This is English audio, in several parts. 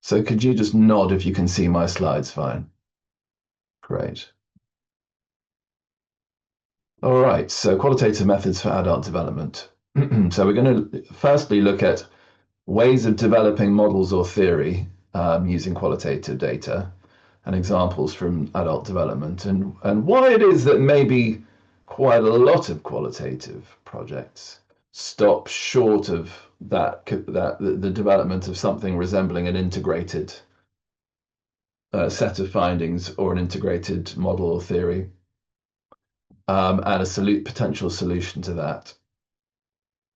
So could you just nod if you can see my slides fine? Great. All right, so qualitative methods for adult development. So we're going to firstly look at ways of developing models or theory using qualitative data and examples from adult development and why it is that maybe quite a lot of qualitative projects stop short of the development of something resembling an integrated set of findings or an integrated model or theory and a potential solution to that.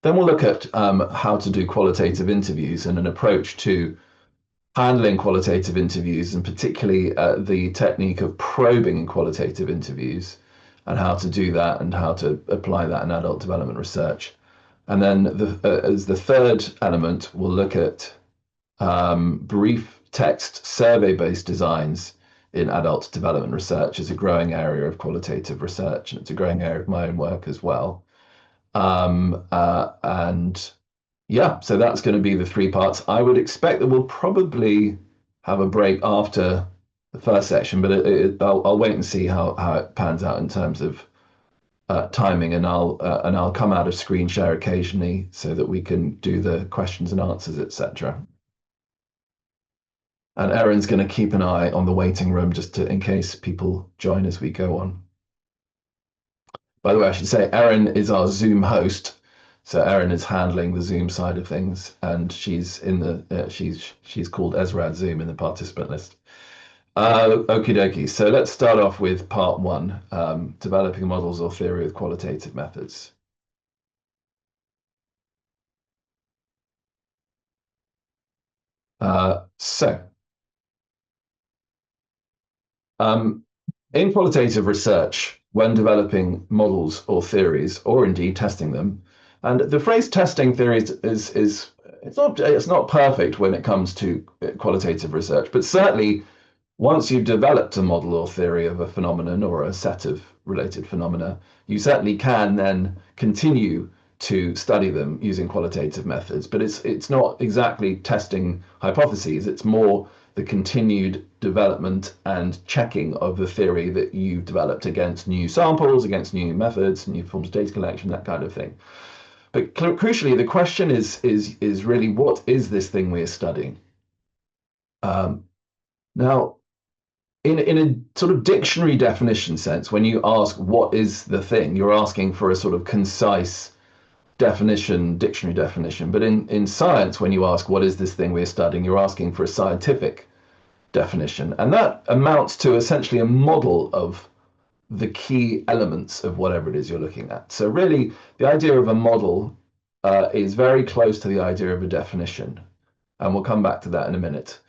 Then we'll look at how to do qualitative interviews and an approach to handling qualitative interviews, and particularly the technique of probing in qualitative interviews, and how to do that and how to apply that in adult development research. And then as the third element, we'll look at brief text survey-based designs in adult development research as a growing area of qualitative research, and it's a growing area of my own work as well. And yeah, so that's going to be the three parts. I would expect that we'll probably have a break after the first section, but I'll wait and see how it pans out in terms of timing, and I'll come out of screen share occasionally so that we can do the questions and answers, etc. And Erin's going to keep an eye on the waiting room just in case people join as we go on. By the way, I should say Erin is our Zoom host. So Erin is handling the Zoom side of things, and she's in the she's called ESRAD Zoom in the participant list. Okie dokie. So let's start off with part one, developing models or theory with qualitative methods. In qualitative research, when developing models or theories, or indeed testing them, and the phrase testing theories is it's not perfect when it comes to qualitative research, but certainly once you've developed a model or theory of a phenomenon or a set of related phenomena, you certainly can then continue to study them using qualitative methods. But it's not exactly testing hypotheses, it's more the continued development and checking of the theory that you've developed against new samples, against new methods, new forms of data collection, that kind of thing. But crucially, the question is really, what is this thing we're studying? Now, in a sort of dictionary definition sense, when you ask what is the thing, you're asking for a sort of concise definition, dictionary definition. But in science, when you ask what is this thing we're studying, you're asking for a scientific definition. And that amounts to essentially a model of the key elements of whatever it is you're looking at. So really, the idea of a model is very close to the idea of a definition. And we'll come back to that in a minute.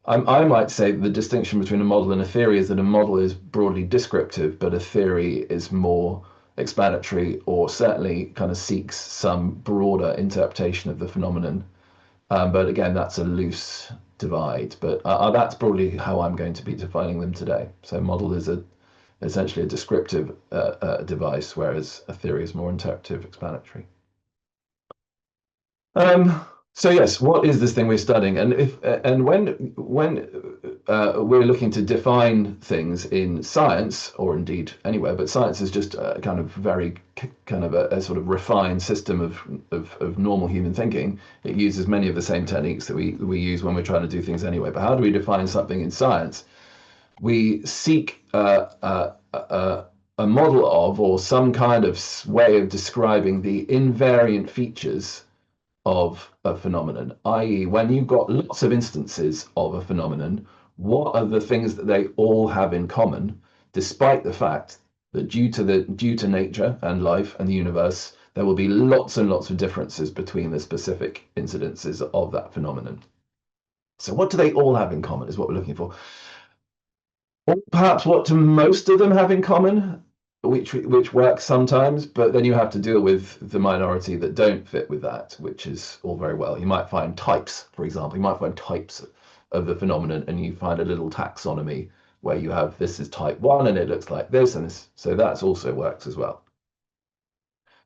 I might say the distinction between a model and a theory is that a model is broadly descriptive, but a theory is more explanatory, or certainly kind of seeks some broader interpretation of the phenomenon. But again, that's a loose divide. But that's broadly how I'm going to be defining them today. So model is essentially a descriptive device, whereas a theory is more interpretive, explanatory. So yes, what is this thing we're studying? And when we're looking to define things in science, or indeed anywhere, but science is just a kind of very kind of a sort of refined system of normal human thinking. It uses many of the same techniques that we use when we're trying to do things anyway. But how do we define something in science? We seek a model of, or some kind of way of describing the invariant features of a phenomenon, i.e., when you've got lots of instances of a phenomenon, what are the things that they all have in common, despite the fact that due to nature and life and the universe, there will be lots and lots of differences between the specific incidences of that phenomenon. So what do they all have in common is what we're looking for. Or perhaps what do most of them have in common, which works sometimes, but then you have to deal with the minority that don't fit with that, which is all very well. You might find types, for example. You might find types of the phenomenon, and you find a little taxonomy where you have this is type 1 and it looks like this, and this, so that also works as well.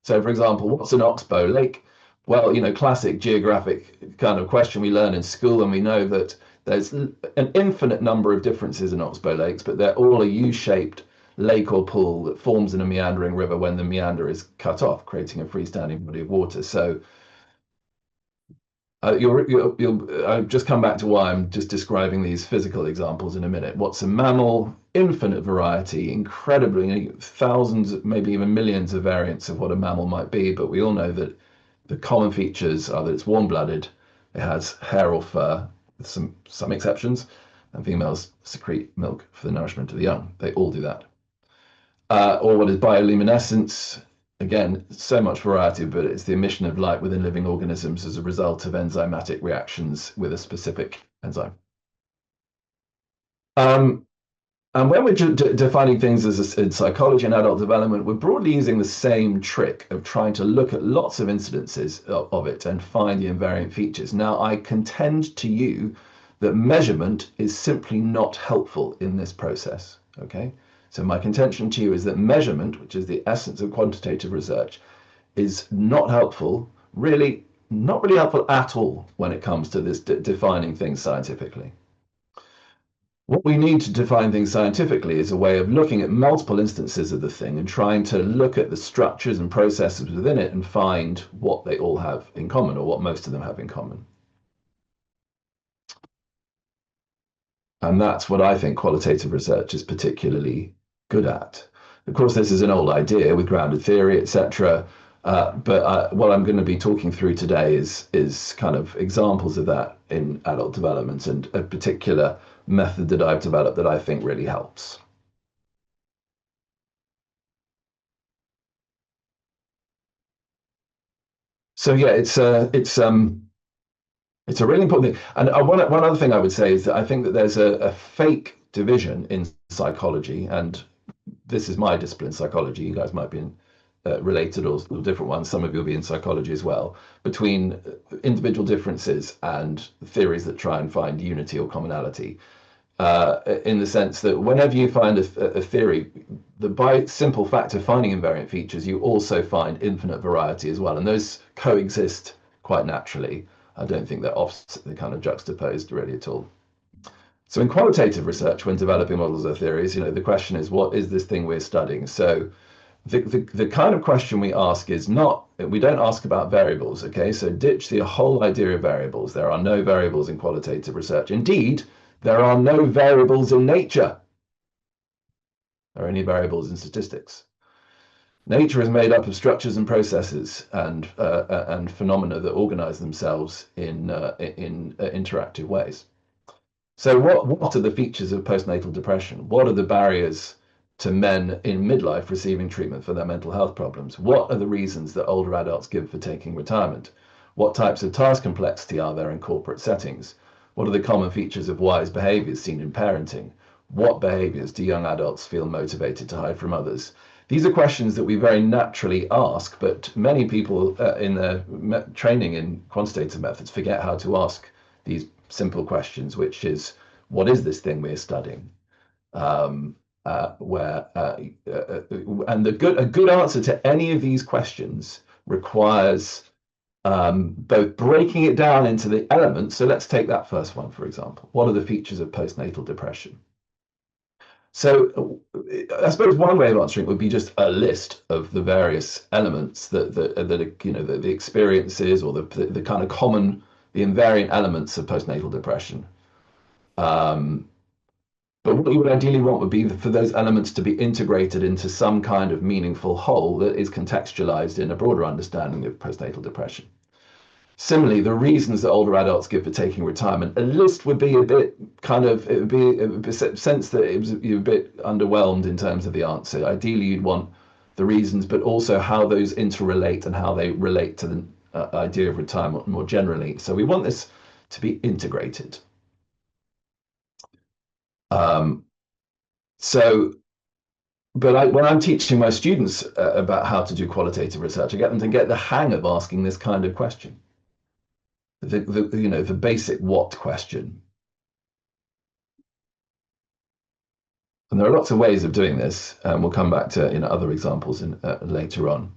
So for example, what's an oxbow lake? Well, classic geographic kind of question we learn in school, and we know that There's an infinite number of differences in oxbow lakes, but they're all a U-shaped lake or pool that forms in a meandering river when the meander is cut off, creating a freestanding body of water. So I'll just come back to why I'm just describing these physical examples in a minute. What's a mammal? Infinite variety, incredibly, thousands, maybe even millions of variants of what a mammal might be. But we all know that the common features are that it's warm-blooded, it has hair or fur, with some exceptions, and females secrete milk for the nourishment of the young. They all do that. Or what is bioluminescence? Again, so much variety, but it's the emission of light within living organisms as a result of enzymatic reactions with a specific enzyme. Um, and when we're defining things in psychology and adult development, we're broadly using the same trick of trying to look at lots of incidences of it and find the invariant features. Now, I contend to you that measurement is simply not helpful in this process, okay? So my contention to you is that measurement, which is the essence of quantitative research, is not helpful, really, not really helpful at all when it comes to this defining things scientifically. What we need to define things scientifically is a way of looking at multiple instances of the thing and trying to look at the structures and processes within it and find what they all have in common, or what most of them have in common. And that's what I think qualitative research is particularly good at. Of course, this is an old idea with grounded theory, etc. But what I'm going to be talking through today is kind of examples of that in adult development, and a particular method that I've developed that I think really helps. So yeah, it's a really important thing. And one other thing I would say is that I think that there's a fake division in psychology, and this is my discipline, psychology. You guys might be in related or different ones. Some of you will be in psychology as well, between individual differences and theories that try and find unity or commonality. In the sense that whenever you find a theory, by simple fact of finding invariant features, you also find infinite variety as well, and those coexist quite naturally. I don't think they're kind of juxtaposed really at all. So in qualitative research, when developing models or theories, the question is, what is this thing we're studying? So the kind of question we ask is not, we don't ask about variables, okay? So ditch the whole idea of variables. There are no variables in qualitative research. Indeed, there are no variables in nature. There are only variables in statistics. Nature is made up of structures and processes and phenomena that organize themselves in interactive ways. So what are the features of postnatal depression? What are the barriers to men in midlife receiving treatment for their mental health problems? What are the reasons that older adults give for taking retirement? What types of task complexity are there in corporate settings? What are the common features of wise behaviors seen in parenting? What behaviors do young adults feel motivated to hide from others? These are questions that we very naturally ask, but many people in their training in quantitative methods forget how to ask these simple questions, which is, what is this thing we're studying? And a good answer to any of these questions requires both breaking it down into the elements. So let's take that first one, for example. What are the features of postnatal depression? So I suppose one way of answering it would be just a list of the various elements that the experiences, or the kind of common, the invariant elements of postnatal depression. But what you would ideally want would be for those elements to be integrated into some kind of meaningful whole that is contextualized in a broader understanding of postnatal depression. Similarly, the reasons that older adults give for taking retirement, a list would be a bit kind of, it would be a sense that you're a bit underwhelmed in terms of the answer. Ideally, you'd want the reasons, but also how those interrelate and how they relate to the idea of retirement more generally. So we want this to be integrated. When I'm teaching my students about how to do qualitative research, I get them to get the hang of asking this kind of question. The basic what question. And there are lots of ways of doing this, and we'll come back to other examples later on.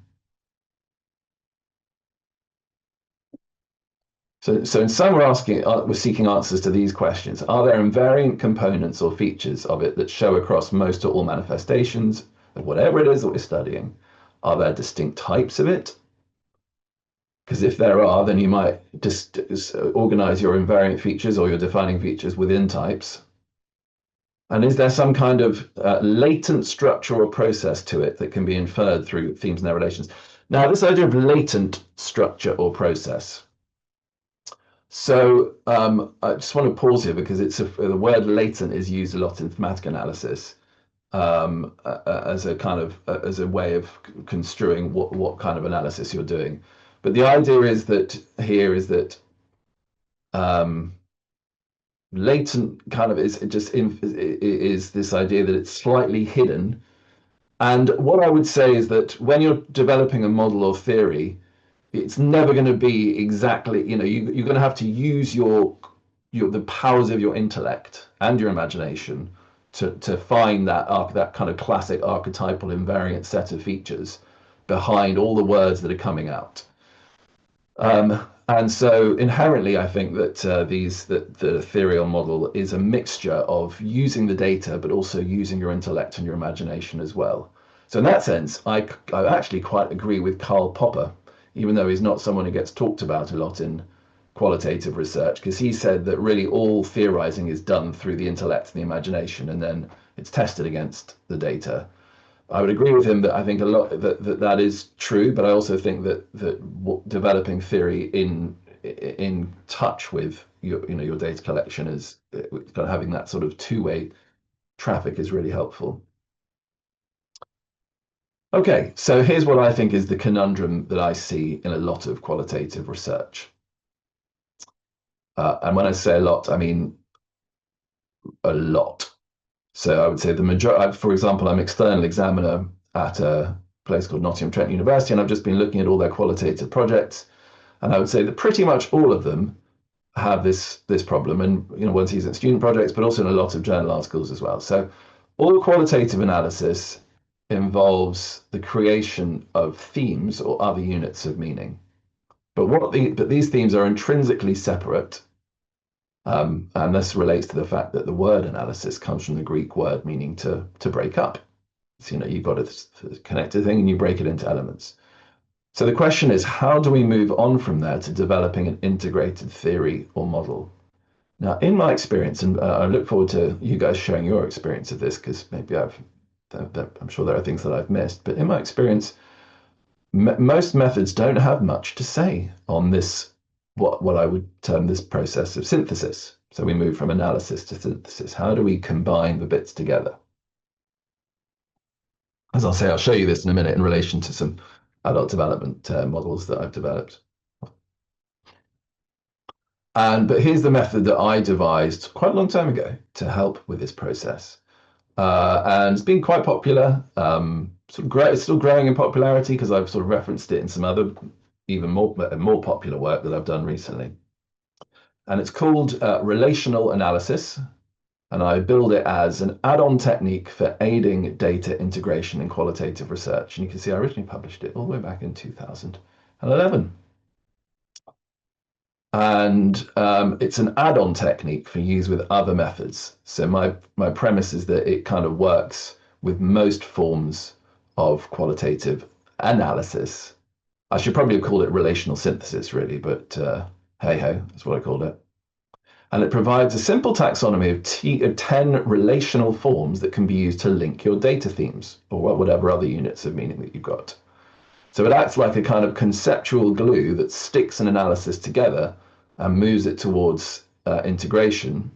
So in sum, we're seeking answers to these questions. Are there invariant components or features of it that show across most or all manifestations of whatever it is that we're studying? Are there distinct types of it? Because if there are, then you might just organize your invariant features or your defining features within types. And is there some kind of latent structure or process to it that can be inferred through themes and their relations? Now, this idea of latent structure or process. So I just want to pause here because the word latent is used a lot in thematic analysis as a kind of as a way of construing what kind of analysis you're doing. But the idea is that here is that latent kind of is this idea that it's slightly hidden. And what I would say is that when you're developing a model or theory, it's never going to be exactly, you're going to have to use the powers of your intellect and your imagination to find that kind of classic archetypal invariant set of features behind all the words that are coming out. And so inherently, I think that the ethereal model is a mixture of using the data, but also using your intellect and your imagination as well. So in that sense, I actually quite agree with Karl Popper, even though he's not someone who gets talked about a lot in qualitative research, because he said that really all theorizing is done through the intellect and the imagination, and then it's tested against the data. I would agree with him that I think a lot that is true, but I also think that developing theory in touch with your data collection is kind of having that sort of two-way traffic is really helpful. Okay, so here's what I think is the conundrum that I see in a lot of qualitative research. And when I say a lot, I mean a lot. So I would say the majority, for example, I'm external examiner at a place called Nottingham Trent University, and I've just been looking at all their qualitative projects. And I would say that pretty much all of them have this problem. And one sees it in student projects, but also in a lot of journal articles as well. So all qualitative analysis involves the creation of themes or other units of meaning. But these themes are intrinsically separate. And this relates to the fact that the word analysis comes from the Greek word meaning to break up. So, you've got a connected thing and you break it into elements. So the question is, how do we move on from there to developing an integrated theory or model? Now, in my experience, and I look forward to you guys sharing your experience of this, because maybe I'm sure there are things that I've missed, but in my experience, most methods don't have much to say on this, what I would term this process of synthesis. So we move from analysis to synthesis. How do we combine the bits together? As I'll say, I'll show you this in a minute in relation to some adult development models that I've developed. But here's the method that I devised quite a long time ago to help with this process. And it's been quite popular. It's still growing in popularity because I've sort of referenced it in some other even more popular work that I've done recently. And it's called relational analysis. And I build it as an add-on technique for aiding data integration in qualitative research. And you can see I originally published it all the way back in 2011. And it's an add-on technique for use with other methods. So my premise is that it kind of works with most forms of qualitative analysis. I should probably have called it relational synthesis, really, but hey-ho, that's what I called it. And it provides a simple taxonomy of 10 relational forms that can be used to link your data themes or whatever other units of meaning that you've got. So it acts like a kind of conceptual glue that sticks an analysis together and moves it towards integration,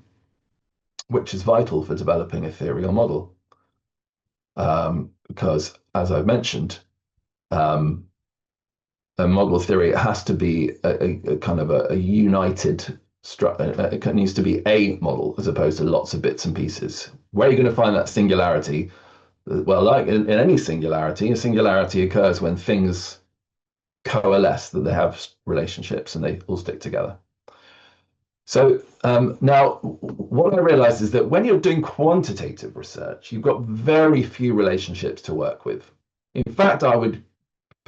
which is vital for developing a theory or model. Because, as I've mentioned, a model theory has to be a kind of a united structure. It needs to be a model as opposed to lots of bits and pieces. Where are you going to find that singularity? Well, like in any singularity, a singularity occurs when things coalesce, that they have relationships and they all stick together. So now what I realized is that when you're doing quantitative research, you've got very few relationships to work with. In fact, I would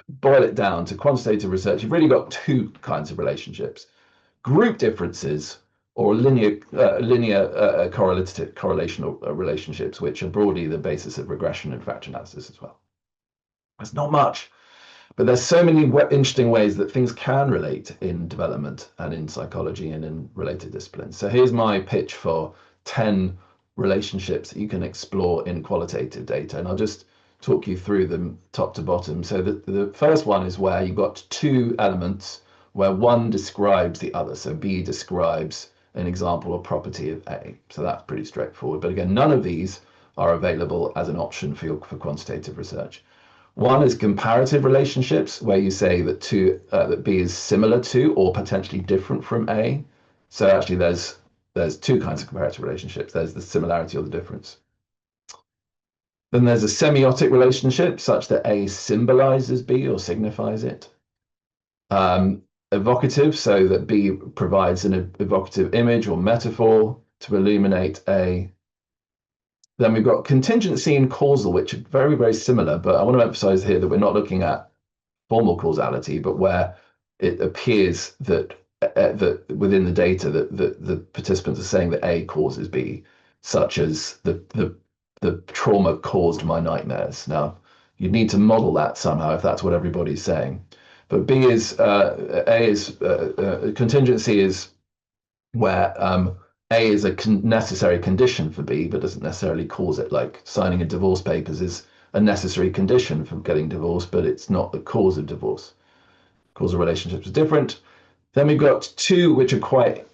boil it down to quantitative research. You've really got two kinds of relationships. group differences, or linear correlational relationships, which are broadly the basis of regression and factor analysis as well. There's not much, but there's so many interesting ways that things can relate in development and in psychology and in related disciplines. So here's my pitch for 10 relationships that you can explore in qualitative data, and I'll just talk you through them top to bottom. So the first one is where you've got two elements where one describes the other. So B describes an example or property of A. So that's pretty straightforward. But again, none of these are available as an option for quantitative research. One is comparative relationships, where you say that B is similar to or potentially different from A. So actually there's two kinds of comparative relationships. There's the similarity or the difference. Then there's a semiotic relationship such that A symbolizes B or signifies it. Evocative, so that B provides an evocative image or metaphor to illuminate A. Then we've got contingency and causal, which are very, very similar, but I want to emphasize here that we're not looking at formal causality, but where it appears that within the data that the participants are saying that A causes B, such as the trauma caused my nightmares. Now, you need to model that somehow if that's what everybody's saying. But B is contingency is where A is a necessary condition for B, but doesn't necessarily cause it. Like signing a divorce papers is a necessary condition for getting divorced, but it's not the cause of divorce. Causal relationships are different. Then we've got two which are quite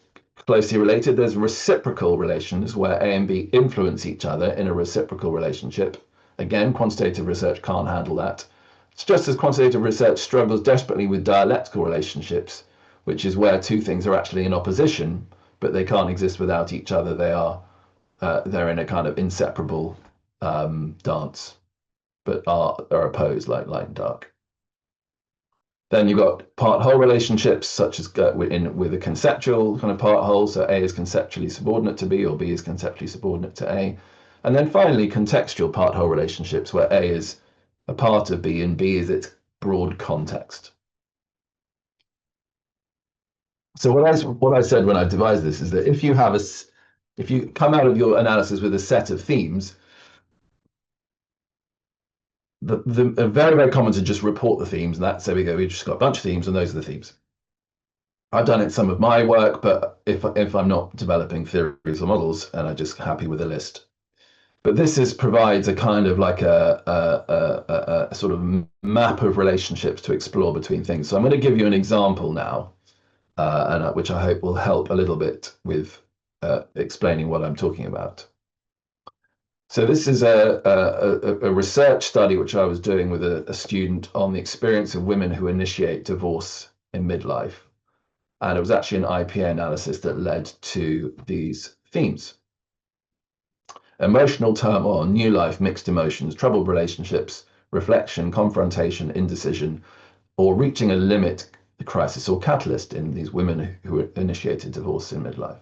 closely related. There's reciprocal relations where A and B influence each other in a reciprocal relationship. Again, quantitative research can't handle that. It's just as quantitative research struggles desperately with dialectical relationships, which is where two things are actually in opposition, but they can't exist without each other. They're in a kind of inseparable dance, but are opposed, like light and dark. Then you've got part-whole relationships, such as with a conceptual kind of part-whole. So A is conceptually subordinate to B, or B is conceptually subordinate to A. And then finally, contextual part-whole relationships, where A is a part of B and B is its broad context. So what I said when I devised this is that if you come out of your analysis with a set of themes, the very, very common to just report the themes, and that's there we go. We've just got a bunch of themes, and those are the themes. I've done it in some of my work, but if I'm not developing theories or models, and I'm just happy with a list. But this provides a kind of like a sort of map of relationships to explore between things. So I'm going to give you an example now, which I hope will help a little bit with explaining what I'm talking about. So this is a research study which I was doing with a student on the experience of women who initiate divorce in midlife. And it was actually an IPA analysis that led to these themes. Emotional turmoil, new life, mixed emotions, troubled relationships, reflection, confrontation, indecision, or reaching a limit, the crisis or catalyst in these women who initiated divorce in midlife.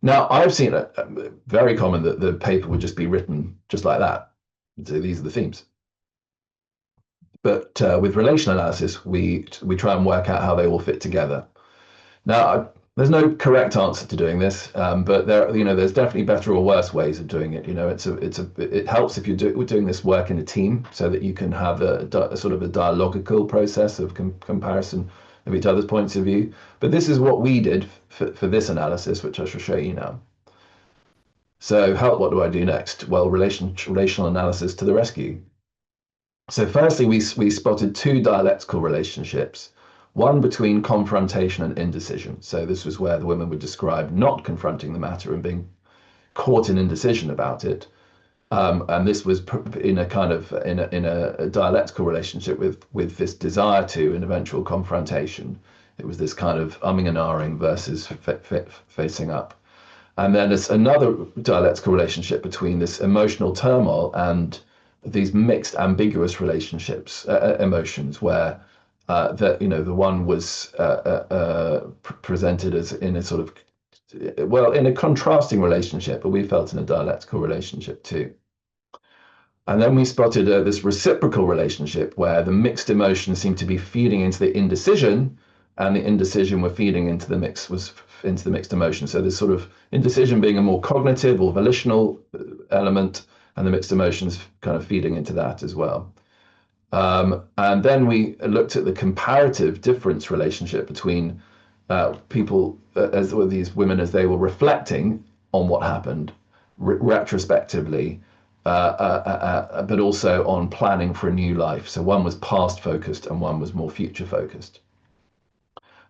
Now, I've seen it very common that the paper would just be written just like that. So these are the themes. But with relational analysis, we try and work out how they all fit together. Now, there's no correct answer to doing this, but there's definitely better or worse ways of doing it. It helps if we're doing this work in a team, so that you can have a sort of a dialogical process of comparison of each other's points of view. But this is what we did for this analysis, which I shall show you now. So what do I do next? Well, relational analysis to the rescue. So firstly, we spotted two dialectical relationships, one between confrontation and indecision. So this was where the women would describe not confronting the matter and being caught in indecision about it. And this was in a kind of in a dialectical relationship with this desire to an eventual confrontation. It was this kind of umming and ahhing versus facing up. And then there's another dialectical relationship between this emotional turmoil and these mixed, ambiguous relationships, emotions, where the one was presented as in a sort of, well, in a contrasting relationship, but we felt in a dialectical relationship too. And then we spotted this reciprocal relationship where the mixed emotions seem to be feeding into the indecision, and the indecision were feeding into the mixed emotion. So this sort of indecision being a more cognitive or volitional element, and the mixed emotions kind of feeding into that as well. And then we looked at the comparative difference relationship between people, as well, these women, as they were reflecting on what happened retrospectively, but also on planning for a new life. So one was past focused and one was more future focused.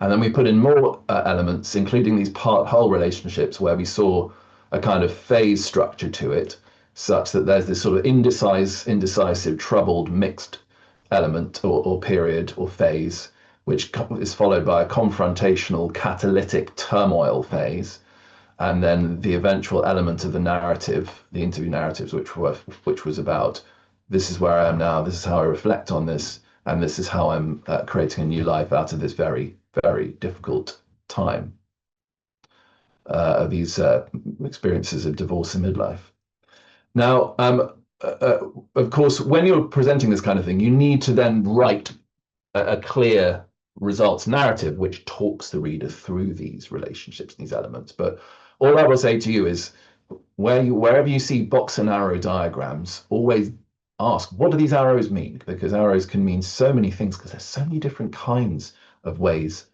And then we put in more elements, including these part-whole relationships, where we saw a kind of phase structure to it, such that there's this sort of indecisive, troubled, mixed element or period or phase, which is followed by a confrontational, catalytic turmoil phase, and then the eventual element of the narrative, the interview narratives, which was about, this is where I am now, this is how I reflect on this, and this is how I'm creating a new life out of this very, very difficult time of these experiences of divorce and midlife. Now, of course, when you're presenting this kind of thing, you need to then write a clear results narrative which talks the reader through these relationships, these elements. But all I will say to you is, wherever you see box and arrow diagrams, always ask, what do these arrows mean? Because arrows can mean so many things, because there's so many different kinds of ways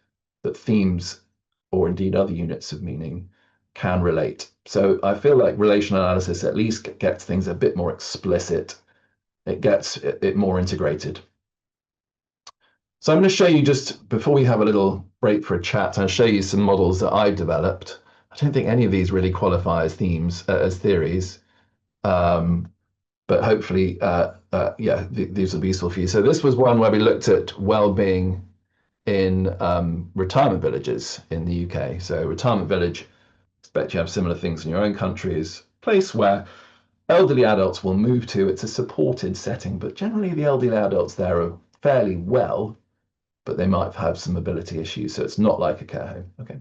that themes, or indeed other units of meaning, can relate. So I feel like relational analysis at least gets things a bit more explicit. It gets it more integrated. So I'm going to show you, just before we have a little break for a chat, I'll show you some models that I've developed. I don't think any of these really qualify as theories, but hopefully, these will be useful for you. So this was one where we looked at well-being in retirement villages in the UK. So retirement village, I expect you have similar things in your own country, is a place where elderly adults will move to. It's a supported setting, but generally the elderly adults there are fairly well, but they might have some mobility issues, so it's not like a care home. Okay.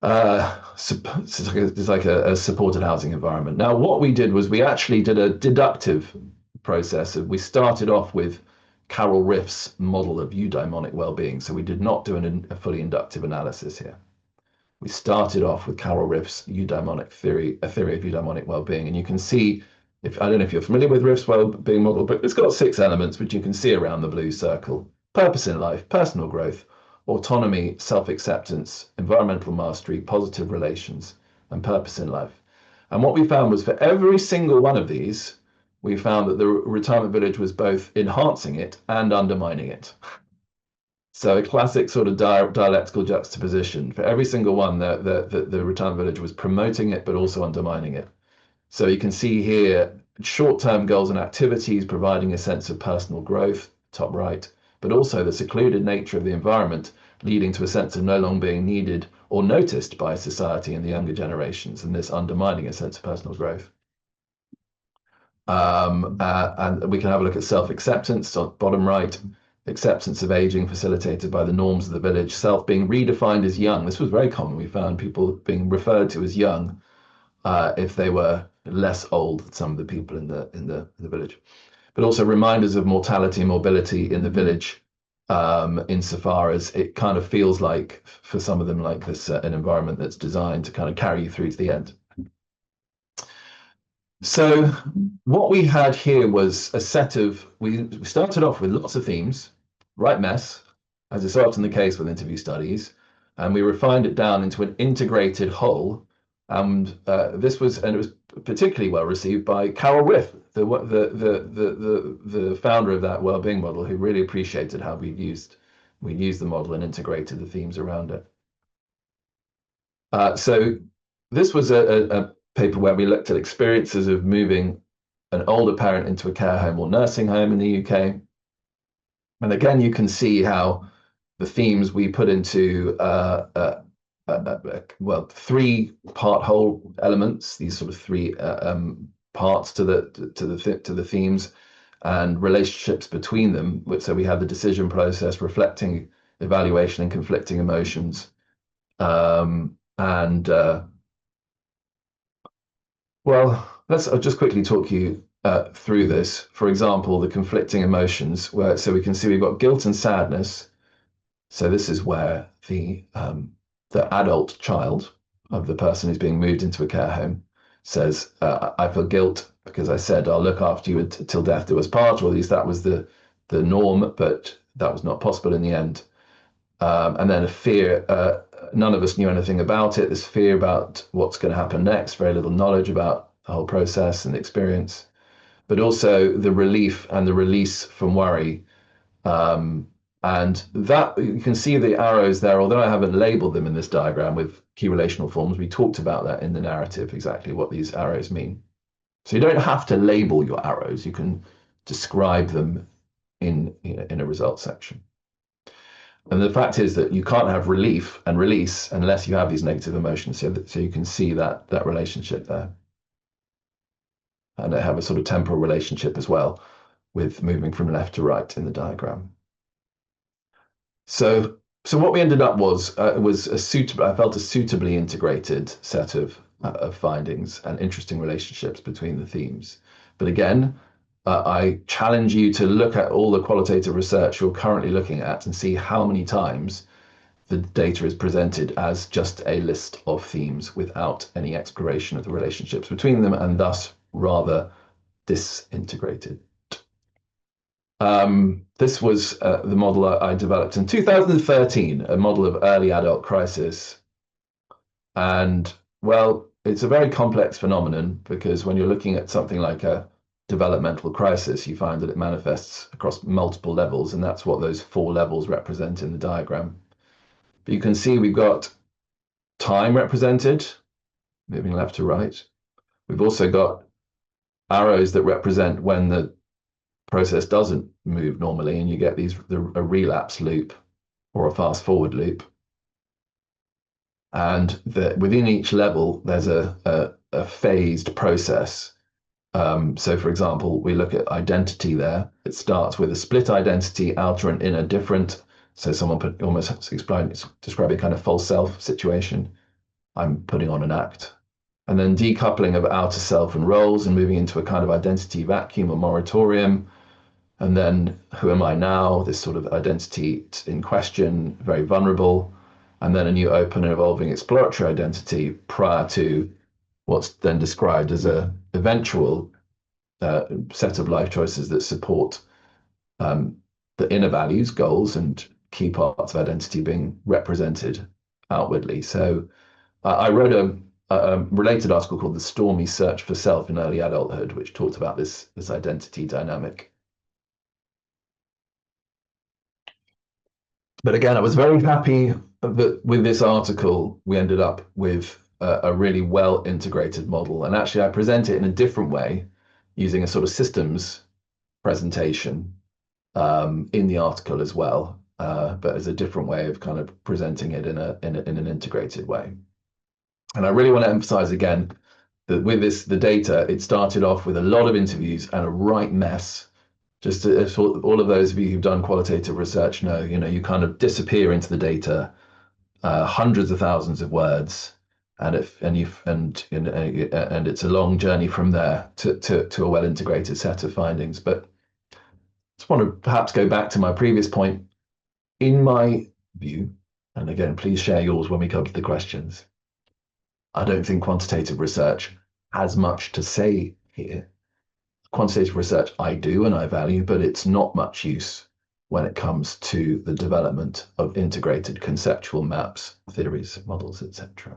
It's like a supported housing environment. Now, what we did was we actually did a deductive process. We started off with Carol Riff's model of eudaimonic well-being. So we did not do a fully inductive analysis here. We started off with Carol Riff's eudaimonic theory, a theory of eudaimonic well-being. And you can see, I don't know if you're familiar with Riff's well-being model, but it's got 6 elements, which you can see around the blue circle: purpose in life, personal growth, autonomy, self-acceptance, environmental mastery, positive relations, and purpose in life. And what we found was, for every single one of these, we found that the retirement village was both enhancing it and undermining it. So a classic sort of dialectical juxtaposition. For every single one, the retirement village was promoting it, but also undermining it. So you can see here, short-term goals and activities providing a sense of personal growth, top right, but also the secluded nature of the environment, leading to a sense of no longer being needed or noticed by society and the younger generations, and this undermining a sense of personal growth. And we can have a look at self-acceptance, on bottom right, acceptance of aging facilitated by the norms of the village, self being redefined as young. This was very common. We found people being referred to as young if they were less old than some of the people in the village. But also reminders of mortality and mobility in the village, insofar as it kind of feels like, for some of them, like this an environment that's designed to kind of carry you through to the end. So what we had here was a set of, we started off with lots of themes, right mess, as is often the case with interview studies, and we refined it down into an integrated whole. And it was particularly well received by Carol Riff, the founder of that well-being model, who really appreciated how we used the model and integrated the themes around it. So this was a paper where we looked at experiences of moving an older parent into a care home or nursing home in the UK. And again, you can see how the themes we put into 3 part whole elements, these sort of 3 parts to the themes, and relationships between them. So we have the decision process, reflecting, evaluation, and conflicting emotions. Well, I'll just quickly talk you through this. For example, the conflicting emotions, so we can see we've got guilt and sadness, So this is where the adult child of the person who's being moved into a care home says, I feel guilt because I said I'll look after you till death do us part, or at least that was the norm, but that was not possible in the end. And then a fear, none of us knew anything about it, this fear about what's going to happen next, very little knowledge about the whole process and experience, but also the relief and the release from worry. And that you can see the arrows there, although I haven't labeled them in this diagram with key relational forms, we talked about that in the narrative, exactly what these arrows mean. So you don't have to label your arrows, you can describe them in a results section. And the fact is that you can't have relief and release unless you have these negative emotions. So you can see that relationship there. And they have a sort of temporal relationship as well with moving from left to right in the diagram. So what we ended up was a suitable. I felt a suitably integrated set of findings and interesting relationships between the themes. But again, I challenge you to look at all the qualitative research you're currently looking at and see how many times the data is presented as just a list of themes without any exploration of the relationships between them, and thus rather disintegrated. This was the model I developed in 2013, a model of early adult crisis. And well, it's a very complex phenomenon because when you're looking at something like a developmental crisis, you find that it manifests across multiple levels, and that's what those 4 levels represent in the diagram. But you can see we've got time represented, moving left to right. We've also got arrows that represent when the process doesn't move normally, and you get a relapse loop or a fast forward loop. And within each level, there's a phased process. So for example, we look at identity there. It starts with a split identity, outer and inner different. So someone almost describe a kind of false self situation. I'm putting on an act. And then decoupling of outer self and roles and moving into a kind of identity vacuum or moratorium. And then who am I now? This sort of identity in question, very vulnerable. And then a new open and evolving exploratory identity prior to what's then described as a eventual set of life choices that support the inner values, goals, and key parts of identity being represented outwardly. So I wrote a related article called The Stormy Search for Self in Early Adulthood, which talked about this identity dynamic. But again, I was very happy that with this article, we ended up with a really well integrated model. And actually, I present it in a different way using a sort of systems presentation in the article as well, but as a different way of kind of presenting it in an integrated way. And I really want to emphasize again that with the data, it started off with a lot of interviews and a right mess. Just as all of those of you who've done qualitative research know, you kind of disappear into the data, hundreds of thousands of words, and it's a long journey from there to a well integrated set of findings. But I just want to perhaps go back to my previous point. In my view, and again, please share yours when we come to the questions, I don't think quantitative research has much to say here. Quantitative research I do and I value, but it's not much use when it comes to the development of integrated conceptual maps, theories, models, etc.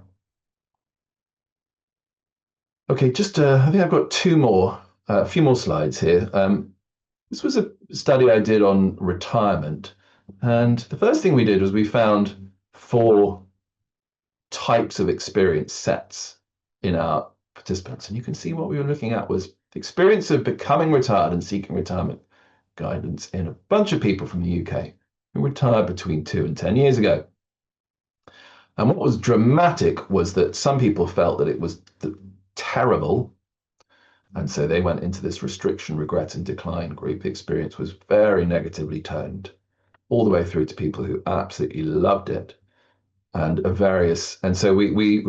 Okay, I think I've got a few more slides here. This was a study I did on retirement. And the first thing we did was we found 4 types of experience sets in our participants. And you can see what we were looking at was the experience of becoming retired and seeking retirement guidance in a bunch of people from the UK who retired between 2 and 10 years ago. And what was dramatic was that some people felt that it was terrible. And so they went into this restriction, regret, and decline group. The experience was very negatively toned, all the way through to people who absolutely loved it. And so we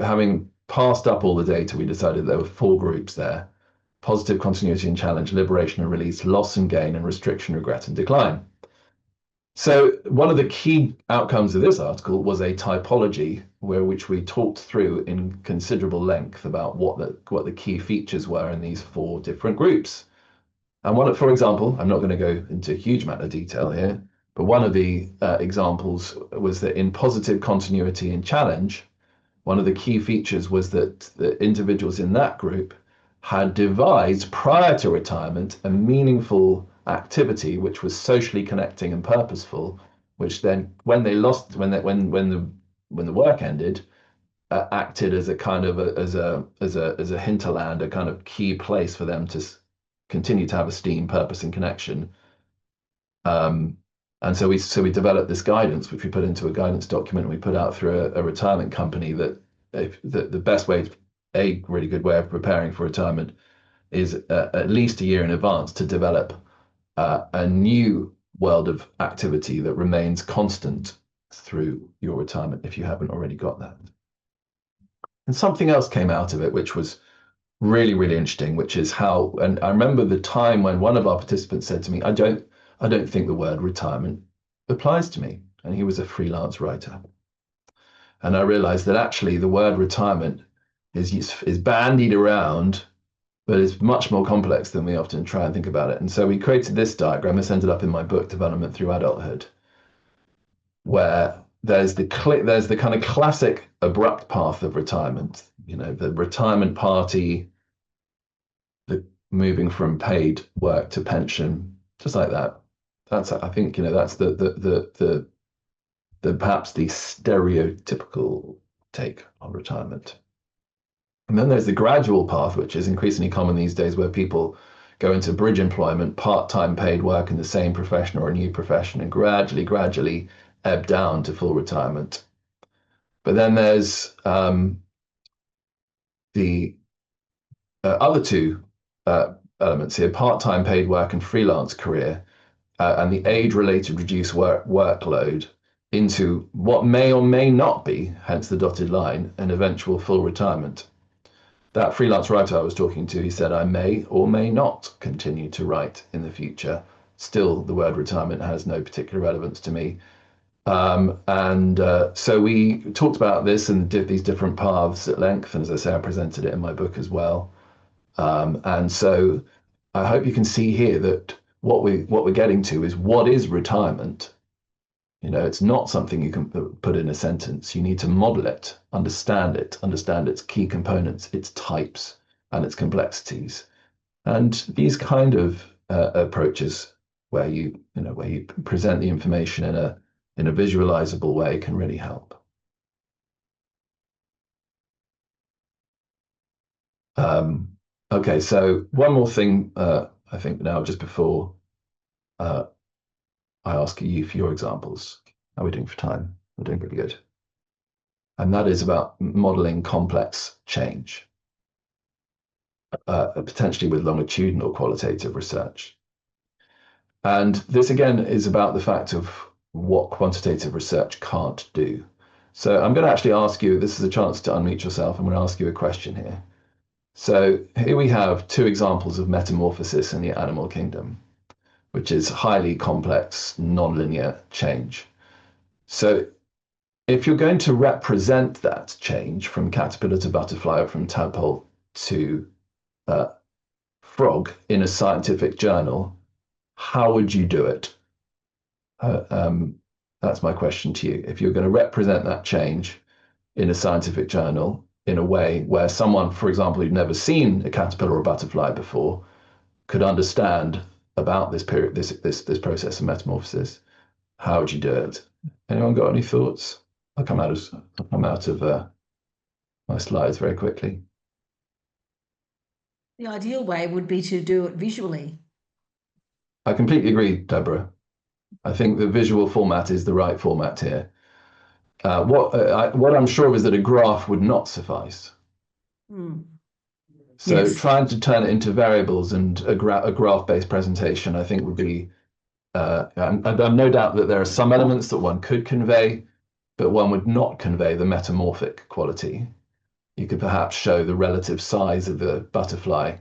having passed up all the data, we decided there were 4 groups there: positive, continuity and challenge, liberation and release, loss and gain, and restriction, regret and decline. So one of the key outcomes of this article was a typology which we talked through in considerable length about what the key features were in these four different groups. And for example, I'm not going to go into a huge amount of detail here, but one of the examples was that in positive continuity and challenge, one of the key features was that the individuals in that group had devised prior to retirement a meaningful activity which was socially connecting and purposeful, which then when the work ended, acted as a kind of as a hinterland, a kind of key place for them to continue to have esteem, purpose, and connection. And so we developed this guidance, which we put into a guidance document we put out through a retirement company that the best way, a really good way of preparing for retirement is at least a year in advance to develop a new world of activity that remains constant through your retirement if you haven't already got that. And something else came out of it, which was really, really interesting, which is how, and I remember the time when one of our participants said to me, I don't think the word retirement applies to me. And he was a freelance writer. And I realized that actually the word retirement is bandied around, but it's much more complex than we often try and think about it. And so we created this diagram. This ended up in my book, Development Through Adulthood, where there's the kind of classic abrupt path of retirement, the retirement party, the moving from paid work to pension, just like that. That's, I think, that's the perhaps the stereotypical take on retirement. And then there's the gradual path, which is increasingly common these days, where people go into bridge employment, part-time paid work in the same profession or a new profession, and gradually ebb down to full retirement. But then there's the other two elements here, part-time paid work and freelance career, and the age-related reduced workload into what may or may not be, hence the dotted line, an eventual full retirement. That freelance writer I was talking to, he said, I may or may not continue to write in the future. Still, the word retirement has no particular relevance to me. So we talked about this and did these different paths at length. And as I say, I presented it in my book as well. And so I hope you can see here that what we're getting to is, what is retirement? It's not something you can put in a sentence. You need to model it, understand its key components, its types, and its complexities. And these kind of approaches, where you present the information in a visualizable way, can really help. Okay, so one more thing, I think now, just before I ask you for your examples. How are we doing for time? We're doing pretty good. And that is about modeling complex change, potentially with longitudinal qualitative research. And this, again, is about the fact of what quantitative research can't do. So I'm going to actually ask you, this is a chance to unmute yourself. I'm going to ask you a question here. So here we have two examples of metamorphosis in the animal kingdom, which is highly complex, nonlinear change. So if you're going to represent that change from caterpillar to butterfly, or from tadpole to frog in a scientific journal, how would you do it? That's my question to you. If you're going to represent that change in a scientific journal in a way where someone, for example, who'd never seen a caterpillar or butterfly before, could understand about this period, this process of metamorphosis, how would you do it? Anyone got any thoughts? I'll come out of my slides very quickly. The ideal way would be to do it visually. I completely agree, Deborah. I think the visual format is the right format here. What I'm sure of is that a graph would not suffice. So yes, trying to turn it into variables and a graph-based presentation, I think, would be, and I've no doubt that there are some elements that one could convey, but one would not convey the metamorphic quality. You could perhaps show the relative size of the butterfly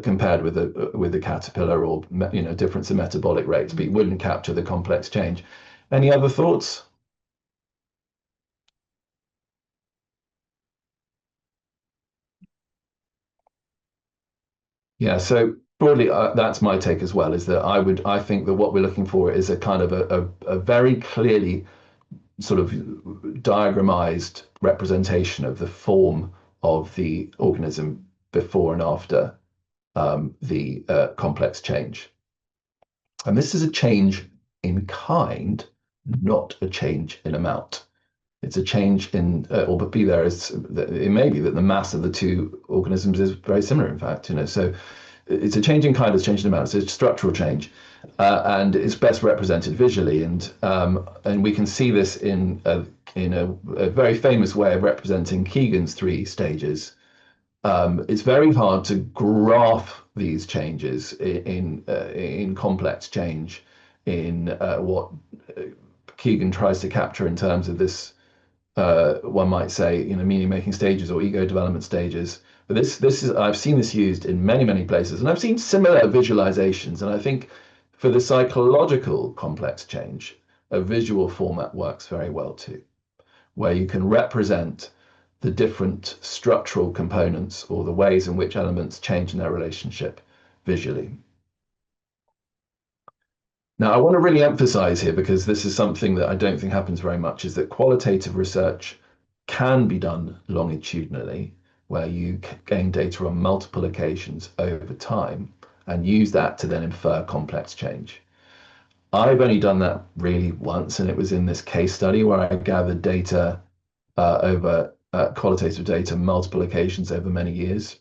compared with the caterpillar, or difference in metabolic rates, but you wouldn't capture the complex change. Any other thoughts? Yeah, so broadly, that's my take as well, is that I think that what we're looking for is a kind of a very clearly sort of diagramized representation of the form of the organism before and after the complex change. And this is a change in kind, not a change in amount. It's a change in, or but be there is, it may be that the mass of the two organisms is very similar, in fact, so it's a change in kind, it's a change in amount, it's a structural change, and it's best represented visually, and we can see this in a very famous way of representing Keegan's three stages. It's very hard to graph these changes in complex change in what Keegan tries to capture in terms of this, one might say, meaning making stages or ego development stages. But this is, I've seen this used in many places, and I've seen similar visualizations. And I think for the psychological complex change, a visual format works very well too, where you can represent the different structural components or the ways in which elements change in their relationship visually. Now, I want to really emphasize here, because this is something that I don't think happens very much, is that qualitative research can be done longitudinally, where you gain data on multiple occasions over time and use that to then infer complex change. I've only done that really once, and it was in this case study where I gathered data over qualitative data multiple occasions over many years.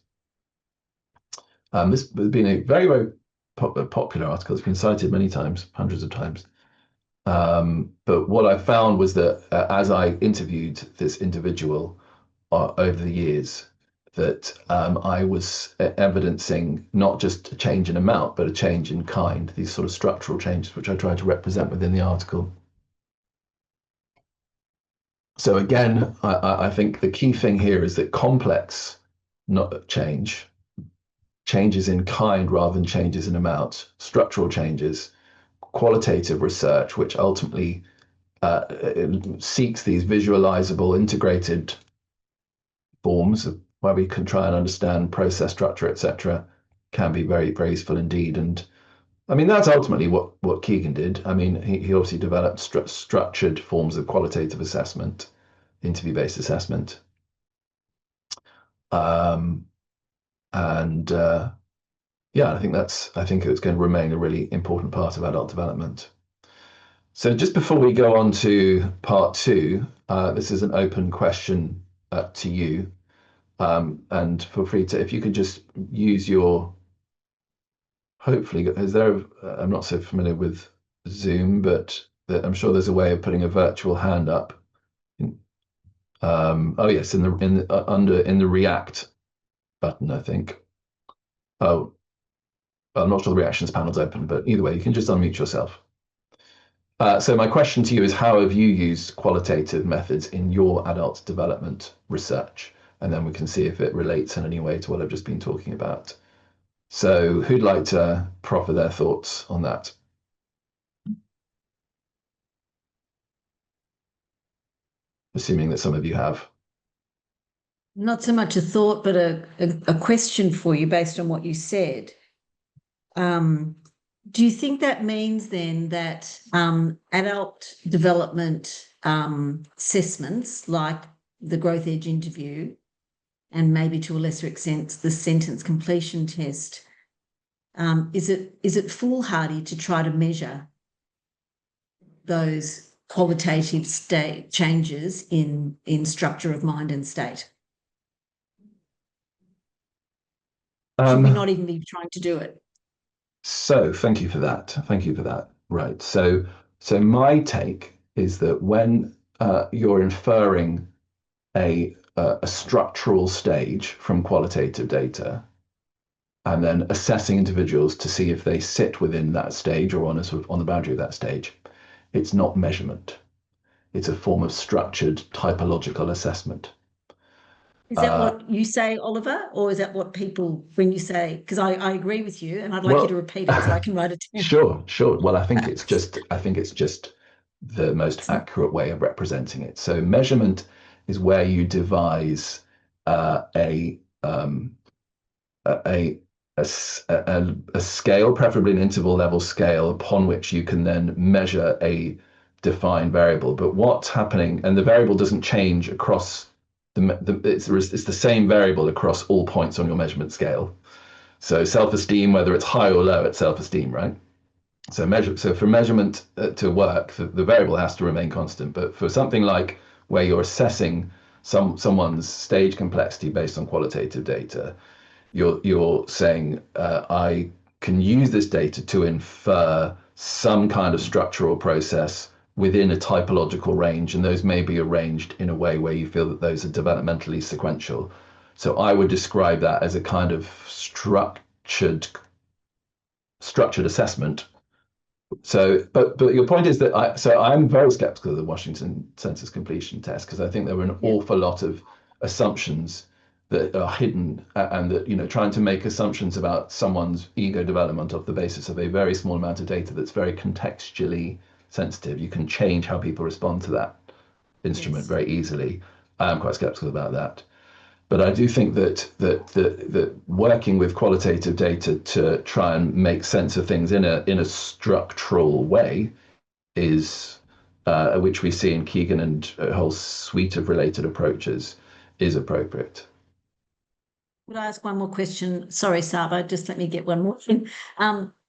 This has been a very popular article. It's been cited many times, hundreds of times. But what I found was that as I interviewed this individual over the years, that I was evidencing not just a change in amount, but a change in kind, these sort of structural changes, which I tried to represent within the article. So again, I think the key thing here is that complex not changes in kind rather than changes in amount, structural changes, qualitative research, which ultimately seeks these visualizable, integrated forms of where we can try and understand process structure, etc., can be very useful indeed. And I mean, that's ultimately what Keegan did. I mean, he obviously developed structured forms of qualitative assessment, interview-based assessment. And yeah, I think it's going to remain a really important part of adult development. So just before we go on to part two, this is an open question to you. And feel free to, if you could just use your, hopefully, I'm not so familiar with Zoom, but I'm sure there's a way of putting a virtual hand up. Oh yes, in the React button, I think. Oh, I'm not sure the reactions panel's open, but either way, you can just unmute yourself. So my question to you is, how have you used qualitative methods in your adult development research? And then we can see if it relates in any way to what I've just been talking about. So who'd like to proffer their thoughts on that? Assuming that some of you have. Not so much a thought, but a question for you based on what you said. Do you think that means then that adult development assessments like the Growth Edge interview, and maybe to a lesser extent the sentence completion test, is it foolhardy to try to measure those qualitative state changes in structure of mind and state? Should we not even be trying to do it? So thank you for that. Thank you for that. Right. So my take is that when you're inferring a structural stage from qualitative data, and then assessing individuals to see if they sit within that stage or on the boundary of that stage, it's not measurement. It's a form of structured typological assessment. Is that what you say, Oliver, or is that what people, when you say, because I agree with you and I'd like you to repeat it so I can write it down. Sure. Well, I think it's just the most accurate way of representing it. So measurement is where you devise a scale, preferably an interval level scale, upon which you can then measure a defined variable. But what's happening, and the variable doesn't change across it's the same variable across all points on your measurement scale. So self-esteem, whether it's high or low, it's self-esteem, right? So for measurement to work, the variable has to remain constant. But for something like where you're assessing someone's stage complexity based on qualitative data, you're saying I can use this data to infer some kind of structural process within a typological range, and those may be arranged in a way where you feel that those are developmentally sequential. So I would describe that as a kind of structured assessment. So, but your point is that I'm very skeptical of the Washington census completion test, because I think there were an awful lot of assumptions that are hidden, and that, trying to make assumptions about someone's ego development off the basis of a very small amount of data that's very contextually sensitive. You can change how people respond to that instrument very easily. I'm quite skeptical about that. But I do think that working with qualitative data to try and make sense of things in a structural way is, which we see in Keegan and a whole suite of related approaches, is appropriate. Would I ask one more question? Sorry, Saba, just let me get one more thing.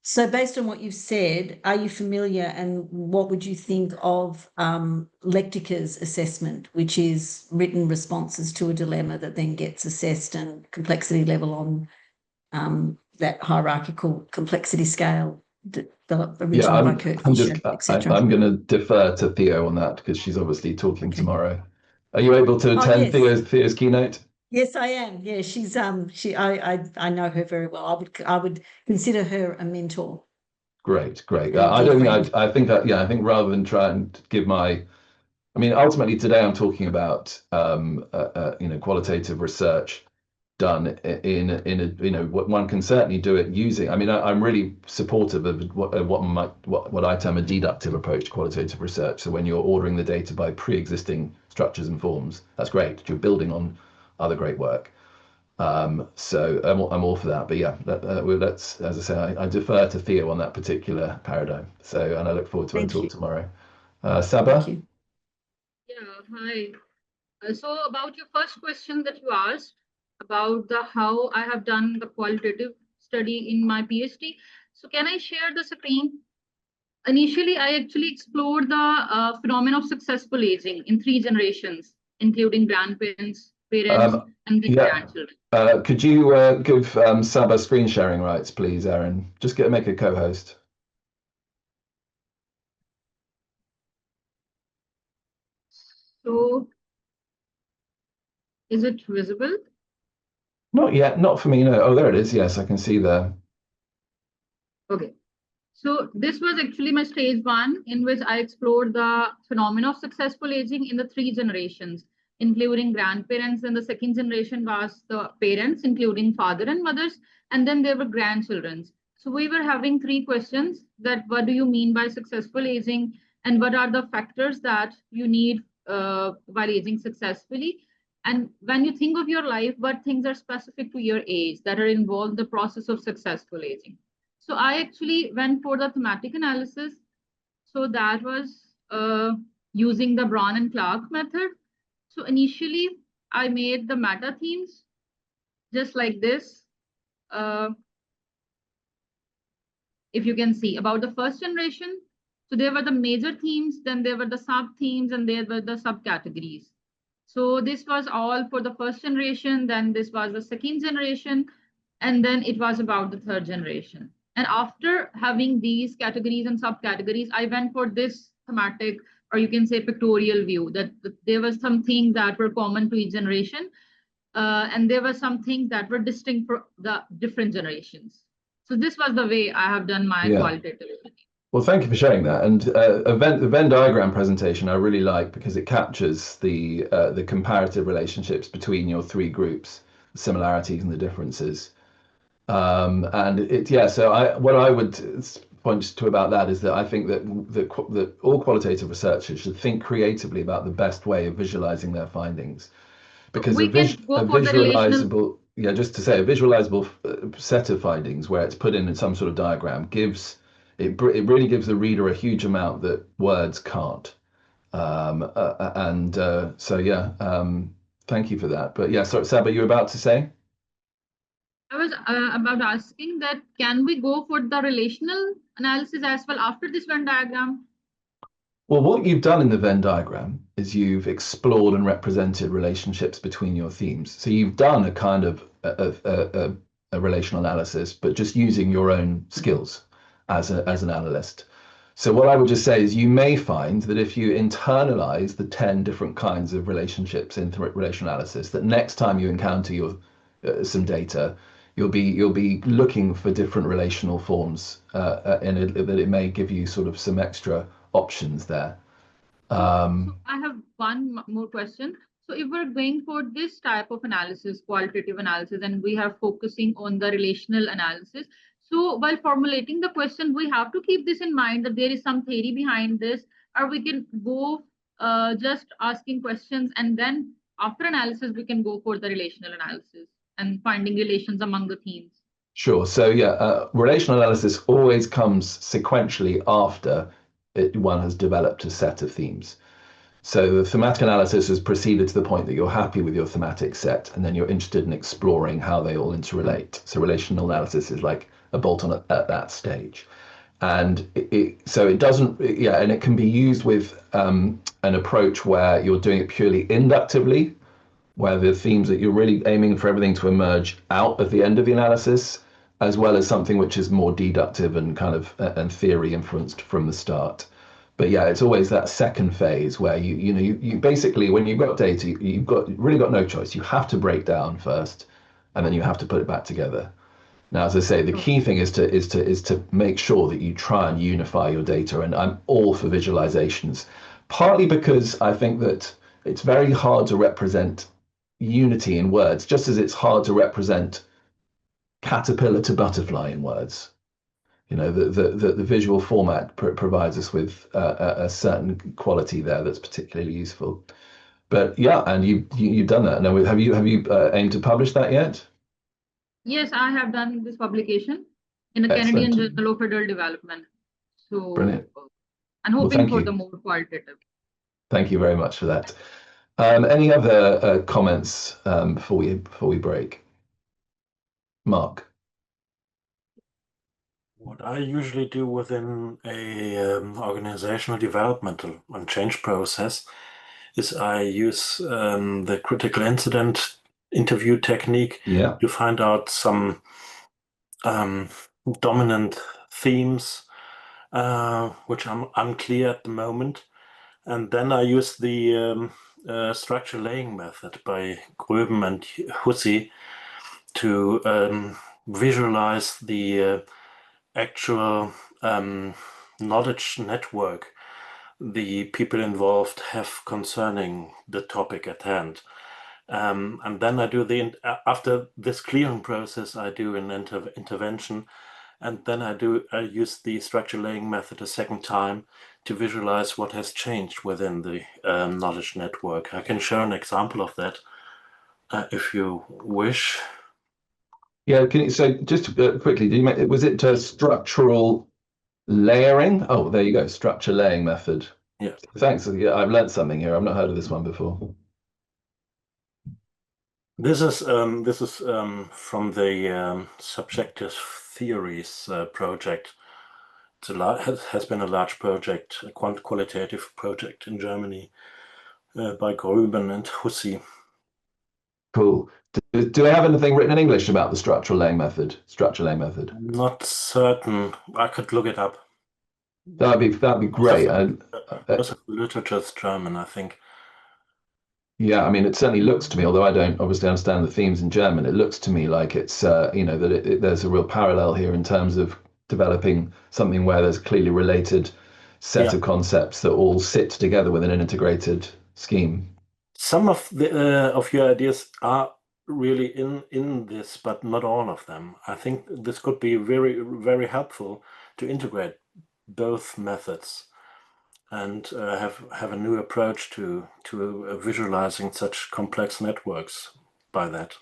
So based on what you've said, are you familiar, and what would you think of Lectica's assessment, which is written responses to a dilemma that then gets assessed and complexity level on that hierarchical complexity scale developed originally by Kurt Fisher, etc.? I'm going to defer to Theo on that, because she's obviously talking tomorrow. Are you able to attend Theo's keynote? Yes, I am. Yeah, she's I know her very well. I would consider her a mentor. Great. I think rather than try and give ultimately today I'm talking about qualitative research done in a one can certainly do it using. I'm really supportive of what I term a deductive approach to qualitative research. So when you're ordering the data by pre-existing structures and forms, that's great. You're building on other great work. So I'm all for that. But yeah, let's, as I say, I defer to Theo on that particular paradigm. So, and I look forward to our talk tomorrow. Saba? Thank you. Yeah, hi. So about your first question that you asked about how I have done the qualitative study in my PhD. So can I share the screen? Initially, I actually explored the phenomenon of successful aging in 3 generations, including grandparents, parents, and then grandchildren. Could you give Saba screen sharing rights, please, Aaron? Just make a co-host. So, is it visible? Not yet, not for me, no. Oh, there it is. Yes, I can see there. Okay. So this was actually my stage 1, in which I explored the phenomenon of successful aging in the 3 generations, including grandparents, and the 2nd generation was the parents, including father and mothers, and then there were grandchildren. So we were having 3 questions: that what do you mean by successful aging, and what are the factors that you need while aging successfully? And when you think of your life, what things are specific to your age that are involved in the process of successful aging? So I actually went for the thematic analysis. So that was using the Brown and Clark method. So initially, I made the meta themes just like this. If you can see about the first generation, so there were the major themes, then there were the sub themes, and there were the subcategories. So this was all for the first generation, then this was the 2nd generation, and then it was about the 3rd generation. And after having these categories and subcategories, I went for this thematic, or you can say pictorial view, that there were some things that were common to each generation, and there were some things that were distinct for the different generations. So this was the way I have done my qualitative study. Well, thank you for sharing that. And the Venn diagram presentation I really like because it captures the comparative relationships between your three groups, the similarities and the differences. And yeah. So what I would point to about that is that I think that all qualitative researchers should think creatively about the best way of visualizing their findings, So because we can a go for the relational. visualizable, yeah, just to say, a visualizable set of findings where it's put in some sort of diagram gives it really gives the reader a huge amount that words can't. So yeah, thank you for that. But yeah, sorry, Saba, you were about to say? I was about asking that can we go for the relational analysis as well after this Venn diagram? Well, what you've done in the Venn diagram is you've explored and represented relationships between your themes. So you've done a kind of a relational analysis, but just using your own skills as an analyst. So what I would just say is you may find that if you internalize the 10 different kinds of relationships in relational analysis, that next time you encounter some data, you'll be looking for different relational forms, that it may give you sort of some extra options there. So I have one more question. So if we're going for this type of analysis, qualitative analysis, and we are focusing on the relational analysis, so while formulating the question, we have to keep this in mind that there is some theory behind this, or we can go just asking questions, and then after analysis, we can go for the relational analysis and finding relations among the themes. Sure. So yeah, relational analysis always comes sequentially after one has developed a set of themes. So the thematic analysis has proceeded to the point that you're happy with your thematic set, and then you're interested in exploring how they all interrelate. So relational analysis is like a bolt on at that stage. And so it doesn't, yeah, and it can be used with an approach where you're doing it purely inductively, where the themes that you're really aiming for everything to emerge out at the end of the analysis, as well as something which is more deductive and kind of and theory influenced from the start. But yeah, it's always that second phase where you basically, when you've got data, you've really got no choice. You have to break down first, and then you have to put it back together. Now, as I say, the key thing is to make sure that you try and unify your data. And I'm all for visualizations, partly because I think that it's very hard to represent unity in words, just as it's hard to represent caterpillar to butterfly in words. The visual format provides us with a certain quality there that's particularly useful. But yeah, and you've done that. Now, have you aimed to publish that yet? Yes, I have done this publication in the Canadian Excellent, Journal of Federal Development. So brilliant. I'm Well, hoping thank for the you. more qualitative. Thank you very much for that. Any other comments before we break? Mark. What I usually do within a organizational developmental and change process is I use the critical incident interview technique Yeah. to find out some dominant themes which I'm unclear at the moment. And then I use the structure laying method by Gröben and Hussey to visualize the actual knowledge network the people involved have concerning the topic at hand. And then I do after this clearing process, I do an intervention, and then I use the structure laying method a second time to visualize what has changed within the knowledge network. I can show an example of that if you wish. Yeah. So just quickly, was it structural layering? Oh, there you go. Structure laying method. Yeah. Thanks. Yeah, I've learned something here. I've not heard of this one before. This is from the subjective theories project. Has been a large project, a qualitative project in Germany by Gröben and Hussey. Cool. Do they have anything written in English about the structural laying method? Structure laying method. Not certain. I could look it up. That'd be great. Most of the literature is German, I think. Yeah, I mean, it certainly looks to me, although I don't obviously understand the themes in German, it looks to me like it's that there's a real parallel here in terms of developing something where there's a clearly related set of concepts that all sit together within an integrated scheme. Some of your ideas are really in this, but not all of them. I think this could be very, very helpful to integrate both methods and have a new approach to visualizing such complex networks by that.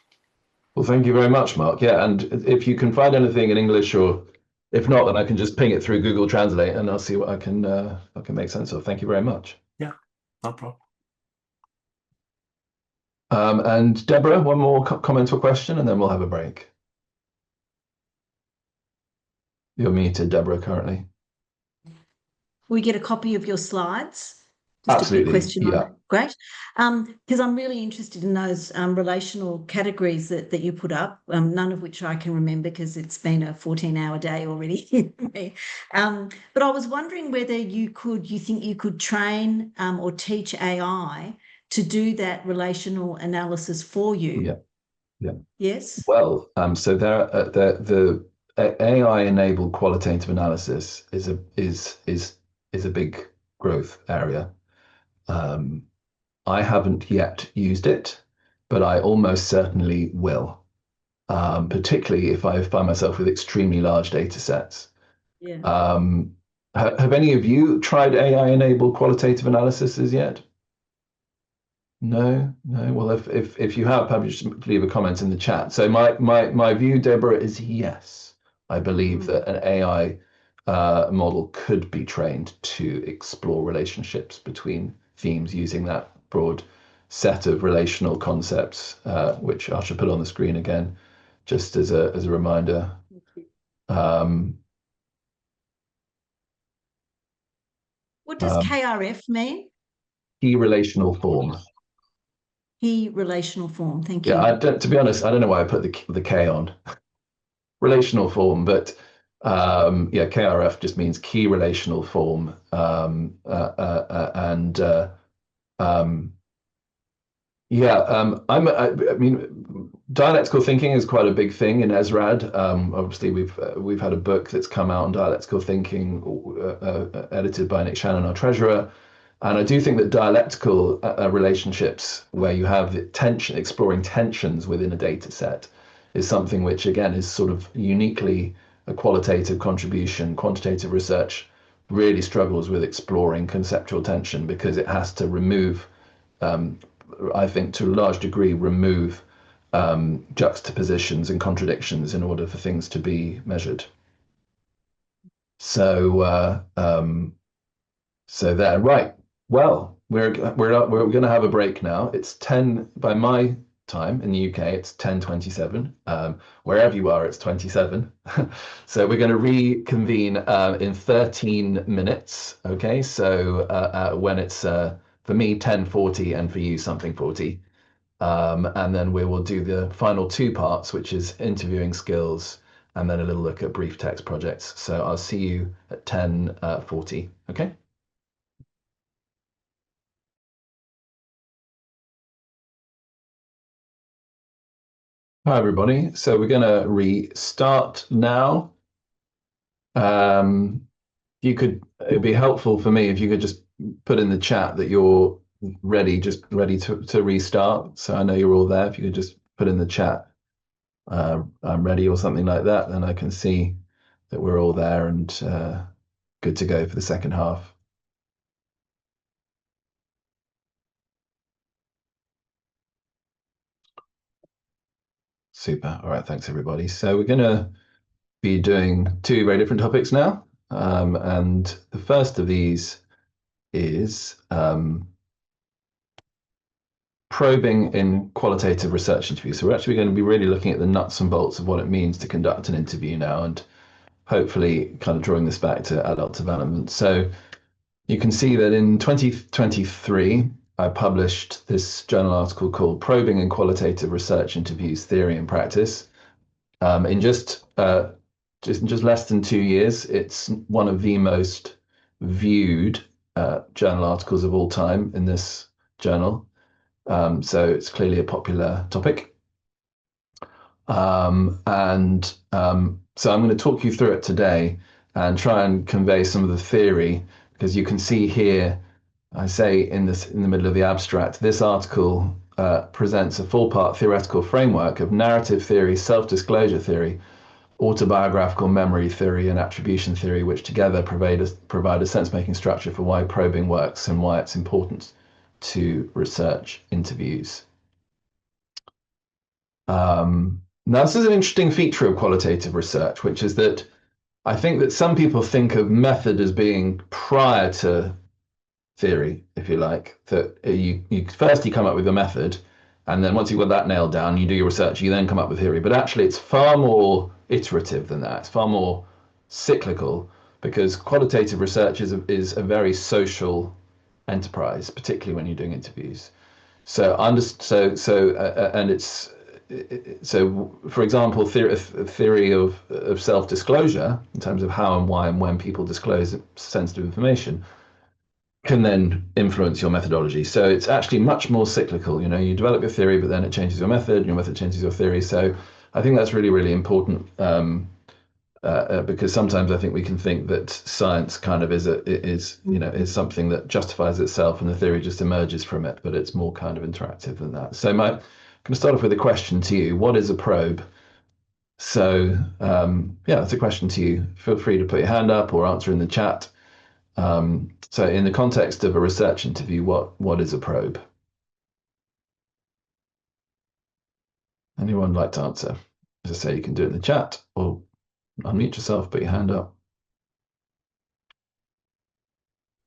Well, thank you very much, Mark. Yeah, and if you can find anything in English, or if not, then I can just ping it through Google Translate and I'll see what I can make sense of. Thank you very much. Yeah, no problem. And Deborah, one more comment or question, and then we'll have a break. You're muted, Deborah, currently. We get a copy of your slides. Just Absolutely. A quick question yeah. on that. Great. Because I'm really interested in those relational categories that you put up, none of which I can remember because it's been a 14-hour day already. But I was wondering whether you think you could train or teach AI to do that relational analysis for you. Yeah. Yeah. Yes. Well, so the AI-enabled qualitative analysis is a big growth area. I haven't yet used it, but I almost certainly will, particularly if I find myself with extremely large data sets. Yeah. Have any of you tried AI-enabled qualitative analysis as yet? No. Well, if you have, perhaps just leave a comment in the chat. So my view, Deborah, is yes. I believe that an AI model could be trained to explore relationships between themes using that broad set of relational concepts, which I should put on the screen again, just as a reminder. What does KRF mean? Key relational form. Key relational form. Thank you. Yeah, to be honest, I don't know why I put the K on. Relational form, but yeah, KRF just means key relational form, I mean, dialectical thinking is quite a big thing in ESRAD. Obviously, we've had a book that's come out on dialectical thinking, edited by Nick Shannon, our treasurer. And I do think that dialectical relationships, where you have exploring tensions within a data set, is something which, again, is sort of uniquely a qualitative contribution. Quantitative research really struggles with exploring conceptual tension because it has to remove, I think, to a large degree, remove juxtapositions and contradictions in order for things to be measured. So, so there, right. Well, we're going to have a break now. It's 10 by my time in the UK. It's 10:27. Wherever you are, it's 27. So we're going to reconvene in 13 minutes. Okay, so when it's for me 10:40 and for you something 40, and then we will do the final two parts, which is interviewing skills and then a little look at brief text projects. So I'll see you at 10:40. Okay. Hi, everybody. So we're going to restart now. It'd be helpful for me if you could just put in the chat that you're ready to restart. So I know you're all there. If you could just put in the chat, I'm ready or something like that, then I can see that we're all there and good to go for the second half. Super. All right. Thanks, everybody. So we're going to be doing two very different topics now. And the first of these is probing in qualitative research interviews. So we're actually going to be really looking at the nuts and bolts of what it means to conduct an interview now, and hopefully kind of drawing this back to adult development. So you can see that in 2023, I published this journal article called Probing in Qualitative Research Interviews, Theory and Practice. In just less than 2 years, it's one of the most viewed journal articles of all time in this journal. So it's clearly a popular topic. So I'm going to talk you through it today and try and convey some of the theory, because you can see here, I say in the middle of the abstract, this article presents a full-part theoretical framework of narrative theory, self-disclosure theory, autobiographical memory theory, and attribution theory, which together provide a sense-making structure for why probing works and why it's important to research interviews. Now, this is an interesting feature of qualitative research, which is that I think that some people think of method as being prior to theory, if you like, that you first you come up with a method, and then once you've got that nailed down, you do your research, you then come up with theory. But actually, it's far more iterative than that. It's far more cyclical, because qualitative research is a very social enterprise, particularly when you're doing interviews. So for example, theory of self-disclosure in terms of how and why and when people disclose sensitive information can then influence your methodology. So it's actually much more cyclical. You develop your theory, but then it changes your method, and your method changes your theory. So I think that's really, really important, because sometimes I think we can think that science kind of is something that justifies itself, and the theory just emerges from it. But it's more kind of interactive than that. So I'm going to start off with a question to you. What is a probe? So yeah, that's a question to you. Feel free to put your hand up or answer in the chat. So in the context of a research interview, what is a probe? Anyone like to answer? As I say, you can do it in the chat or unmute yourself, put your hand up.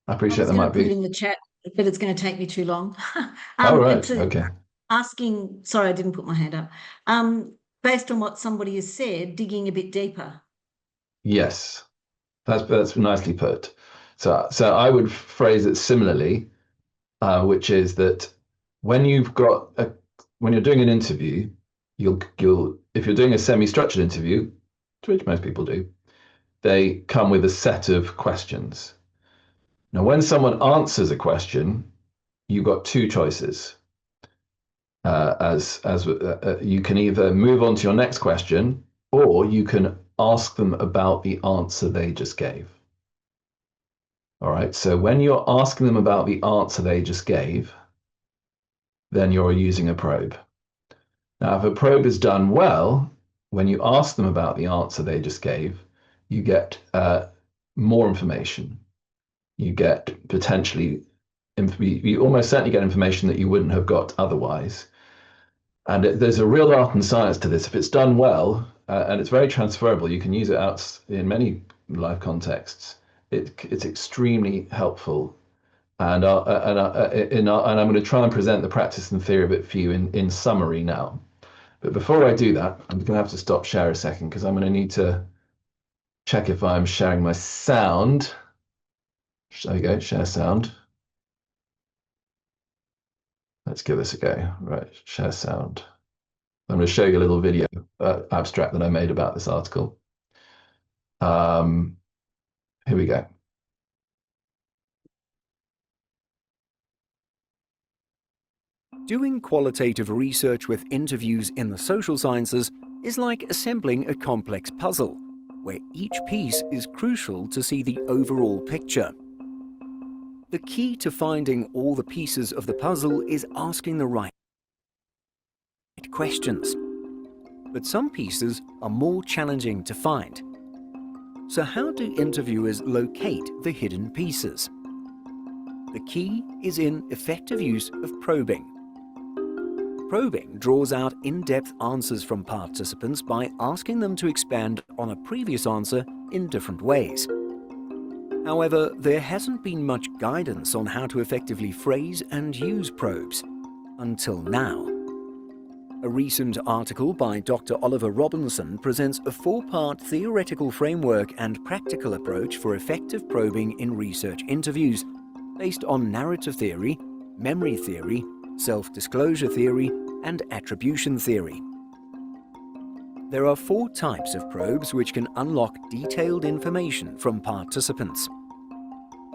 I appreciate that might put it be in the chat, but it's going to take me too long. Oh, right. Okay. Sorry, I didn't put my hand up. Based on what somebody has said, digging a bit deeper. Yes, that's nicely put. So I would phrase it similarly, which is that when you're doing an interview, if you're doing a semi-structured interview, which most people do, they come with a set of questions. Now, when someone answers a question, you've got two choices. You can either move on to your next question, or you can ask them about the answer they just gave. All right, so when you're asking them about the answer they just gave, then you're using a probe. Now, if a probe is done well, when you ask them about the answer they just gave, you get more information. You get potentially, you almost certainly get information that you wouldn't have got otherwise. And there's a real art and science to this. If it's done well, and it's very transferable, you can use it out in many life contexts. It's extremely helpful. And I'm going to try and present the practice and theory of it for you in summary now. But before I do that, I'm going to have to stop share a second, because I'm going to need to check if I'm sharing my sound. There we go, share sound. Let's give this a go. Right, share sound. I'm going to show you a little video abstract that I made about this article. Here we go. Doing qualitative research with interviews in the social sciences is like assembling a complex puzzle, where each piece is crucial to see the overall picture. The key to finding all the pieces of the puzzle is asking the right questions. But some pieces are more challenging to find. So how do interviewers locate the hidden pieces? The key is in effective use of probing. Probing draws out in-depth answers from participants by asking them to expand on a previous answer in different ways. However, there hasn't been much guidance on how to effectively phrase and use probes, until now. A recent article by Dr. Oliver Robinson presents a 4-part theoretical framework and practical approach for effective probing in research interviews, based on narrative theory, memory theory, self-disclosure theory, and attribution theory. There are 4 types of probes which can unlock detailed information from participants.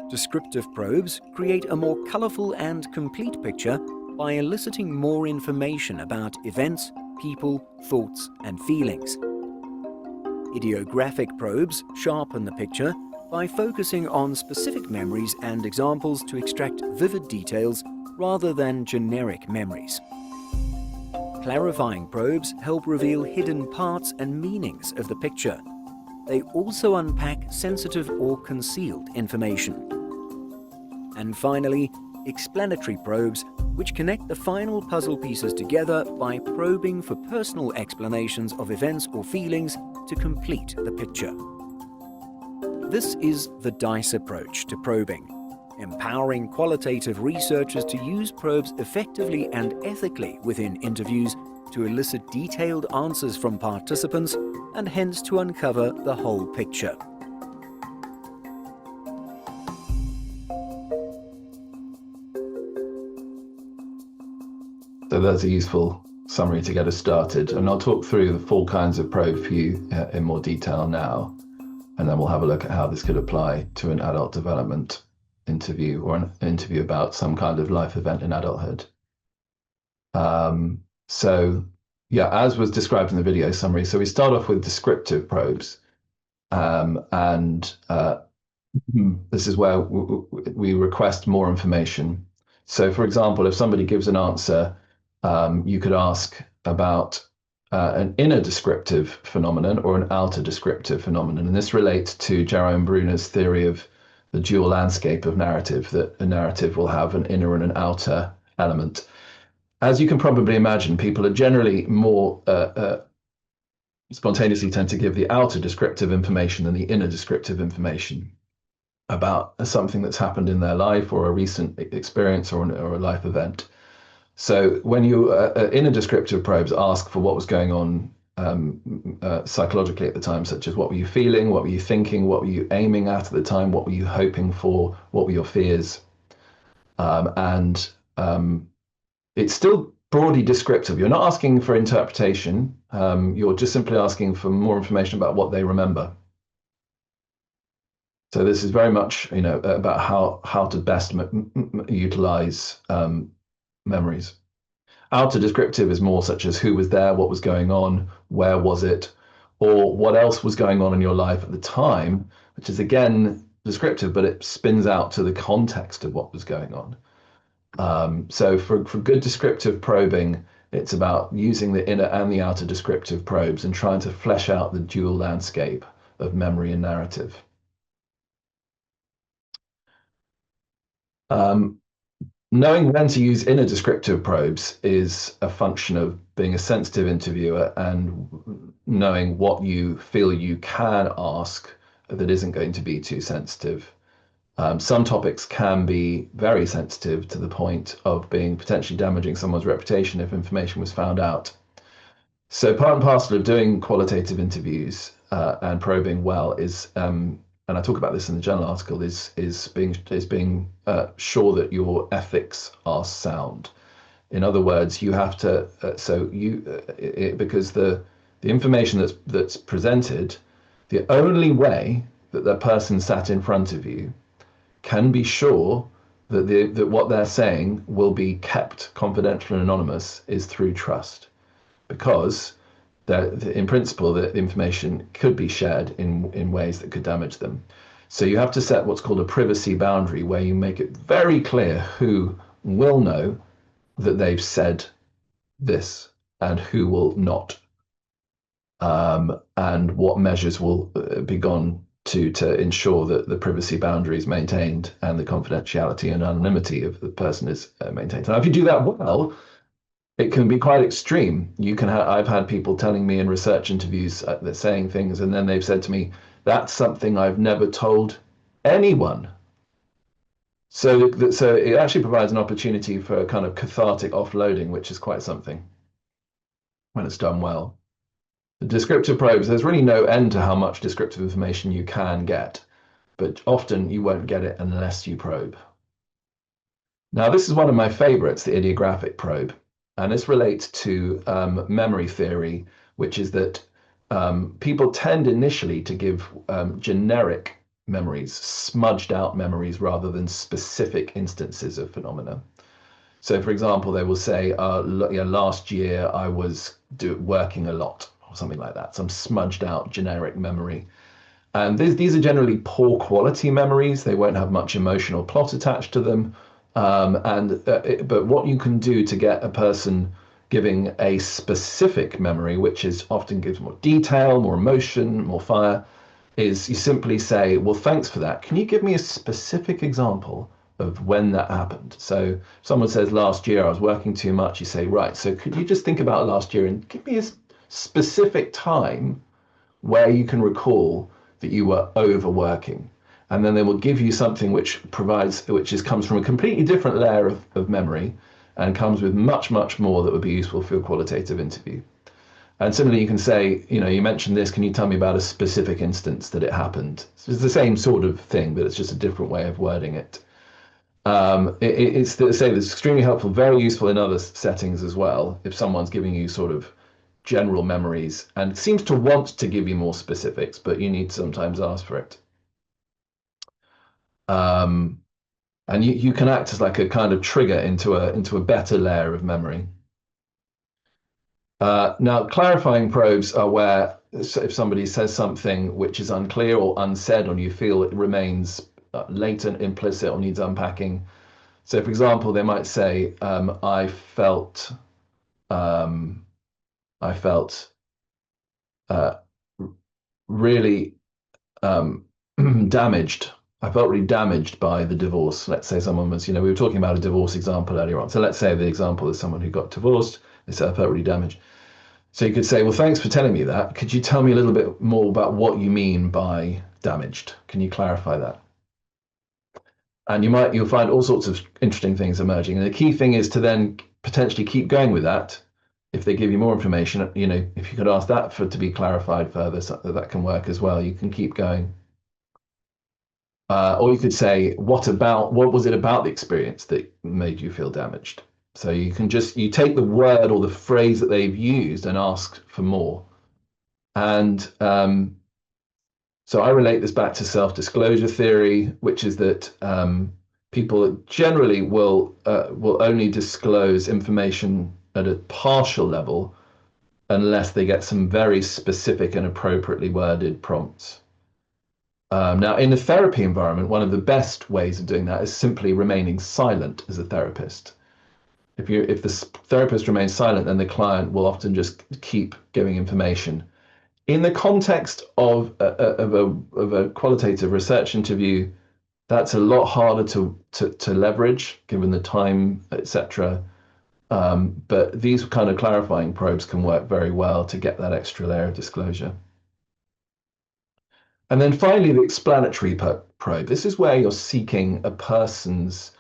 Descriptive probes create a more colorful and complete picture by eliciting more information about events, people, thoughts, and feelings. Ideographic probes sharpen the picture by focusing on specific memories and examples to extract vivid details rather than generic memories. Clarifying probes help reveal hidden parts and meanings of the picture. They also unpack sensitive or concealed information. And finally, explanatory probes, which connect the final puzzle pieces together by probing for personal explanations of events or feelings to complete the picture. This is the DICE approach to probing, empowering qualitative researchers to use probes effectively and ethically within interviews to elicit detailed answers from participants and hence to uncover the whole picture. So that's a useful summary to get us started. And I'll talk through the 4 kinds of probe for you in more detail now. And then we'll have a look at how this could apply to an adult development interview or an interview about some kind of life event in adulthood. So yeah, as was described in the video summary, so we start off with descriptive probes. This is where we request more information. So for example, if somebody gives an answer, you could ask about an inner descriptive phenomenon or an outer descriptive phenomenon. And this relates to Jerome Bruner's theory of the dual landscape of narrative, that a narrative will have an inner and an outer element. As you can probably imagine, people are generally more spontaneously tend to give the outer descriptive information than the inner descriptive information about something that's happened in their life or a recent experience or a life event. So when you inner descriptive probes ask for what was going on psychologically at the time, such as what were you feeling, what were you thinking, what were you aiming at the time, what were you hoping for, what were your fears, it's still broadly descriptive. You're not asking for interpretation. You're just simply asking for more information about what they remember. So this is very much, about how to best utilize memories. Outer descriptive is more such as who was there, what was going on, where was it, or what else was going on in your life at the time, which is again descriptive, but it spins out to the context of what was going on. So for good descriptive probing, it's about using the inner and the outer descriptive probes and trying to flesh out the dual landscape of memory and narrative. Knowing when to use inner descriptive probes is a function of being a sensitive interviewer and knowing what you feel you can ask that isn't going to be too sensitive. Some topics can be very sensitive to the point of being potentially damaging someone's reputation if information was found out. So part and parcel of doing qualitative interviews and probing well is, and I talk about this in the journal article, is being sure that your ethics are sound. In other words, you have to because the information that's presented, the only way that the person sat in front of you can be sure that what they're saying will be kept confidential and anonymous is through trust, because in principle the information could be shared in ways that could damage them. So you have to set what's called a privacy boundary, where you make it very clear who will know that they've said this and who will not, and what measures will be gone to ensure that the privacy boundary is maintained and the confidentiality and anonymity of the person is maintained. Now, if you do that well, it can be quite extreme. I've had people telling me in research interviews they're saying things, and then they've said to me, "That's something I've never told anyone." So it actually provides an opportunity for a kind of cathartic offloading, which is quite something when it's done well. The descriptive probes, there's really no end to how much descriptive information you can get, but often you won't get it unless you probe. Now, this is one of my favorites, the ideographic probe, and this relates to memory theory, which is that people tend initially to give generic memories, smudged out memories, rather than specific instances of phenomena. So, for example, they will say, yeah, last year I was working a lot, or something like that, some smudged out generic memory. And these are generally poor quality memories. They won't have much emotional plot attached to them. But what you can do to get a person giving a specific memory, which is often gives more detail, more emotion, more fire, is you simply say, well, thanks for that. Can you give me a specific example of when that happened? So someone says, last year I was working too much. You say, right, so could you just think about last year and give me a specific time where you can recall that you were overworking? And then they will give you something which comes from a completely different layer of memory and comes with much, much more that would be useful for your qualitative interview. And similarly, you can say, you mentioned this, can you tell me about a specific instance that it happened? So it's the same sort of thing, but it's just a different way of wording it. It's extremely helpful, very useful in other settings as well, if someone's giving you sort of general memories and seems to want to give you more specifics, but you need to sometimes ask for it. And you can act as like a kind of trigger into a better layer of memory. Now, clarifying probes are where if somebody says something which is unclear or unsaid, or you feel it remains latent, implicit, or needs unpacking. So, for example, they might say, I felt really damaged. I felt really damaged by the divorce. Let's say someone was, we were talking about a divorce example earlier on. So let's say the example is someone who got divorced. They said, I felt really damaged. So you could say, well, thanks for telling me that. Could you tell me a little bit more about what you mean by damaged? Can you clarify that? And you'll find all sorts of interesting things emerging. And the key thing is to then potentially keep going with that. If they give you more information, if you could ask that to be clarified further, so that can work as well. You can keep going. Or you could say, what was it about the experience that made you feel damaged? So you can you take the word or the phrase that they've used and ask for more. And so I relate this back to self-disclosure theory, which is that people generally will only disclose information at a partial level unless they get some very specific and appropriately worded prompts. Now, in a therapy environment, one of the best ways of doing that is simply remaining silent as a therapist. If the therapist remains silent, then the client will often just keep giving information. In the context of a qualitative research interview, that's a lot harder to leverage given the time, etc. But these kind of clarifying probes can work very well to get that extra layer of disclosure. And then finally, the explanatory probe. This is where you're seeking a person's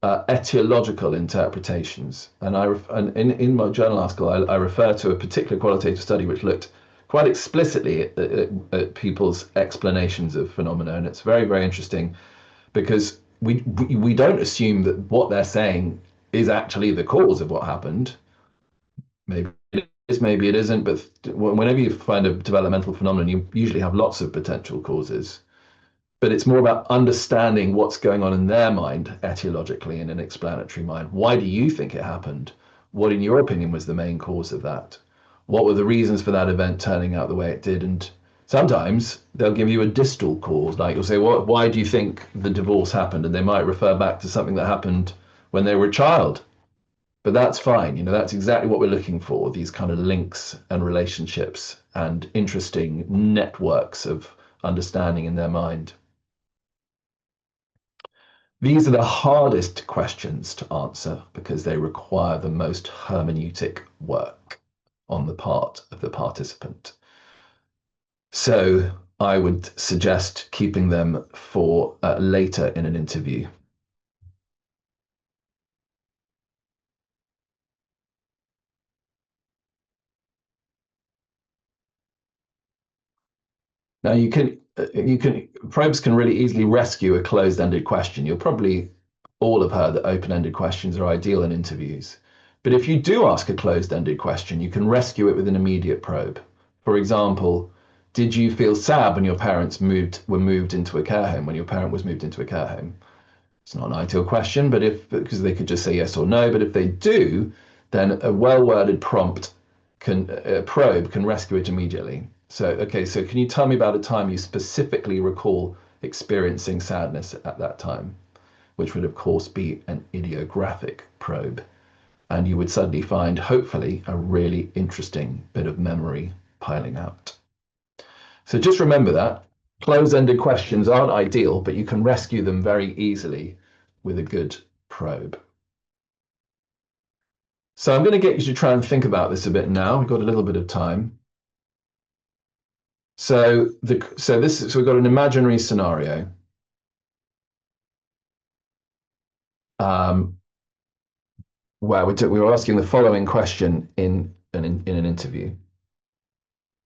etiological interpretations. And in my journal article, I refer to a particular qualitative study which looked quite explicitly at people's explanations of phenomena. And it's very, very interesting because we don't assume that what they're saying is actually the cause of what happened. Maybe it is, maybe it isn't, but whenever you find a developmental phenomenon, you usually have lots of potential causes. But it's more about understanding what's going on in their mind etiologically in an explanatory mind. Why do you think it happened? What, in your opinion, was the main cause of that? What were the reasons for that event turning out the way it did? And sometimes they'll give you a distal cause, like you'll say, why do you think the divorce happened? And they might refer back to something that happened when they were a child. But that's fine. That's exactly what we're looking for, these kind of links and relationships and interesting networks of understanding in their mind. These are the hardest questions to answer because they require the most hermeneutic work on the part of the participant. So I would suggest keeping them for later in an interview. Now probes can really easily rescue a closed-ended question. You'll probably all have heard that open-ended questions are ideal in interviews. But if you do ask a closed-ended question, you can rescue it with an immediate probe. For example, did you feel sad when your parents were moved into a care home, when your parent was moved into a care home? It's not an ideal question, but because they could just say yes or no, but if they do, then a well-worded probe can rescue it immediately. So, okay, so can you tell me about a time you specifically recall experiencing sadness at that time, which would of course be an idiographic probe. And you would suddenly find, hopefully, a really interesting bit of memory piling out. So just remember that. Close-ended questions aren't ideal, but you can rescue them very easily with a good probe. So I'm going to get you to try and think about this a bit now. We've got a little bit of time. So we've got an imaginary scenario. Where we were asking the following question in an interview.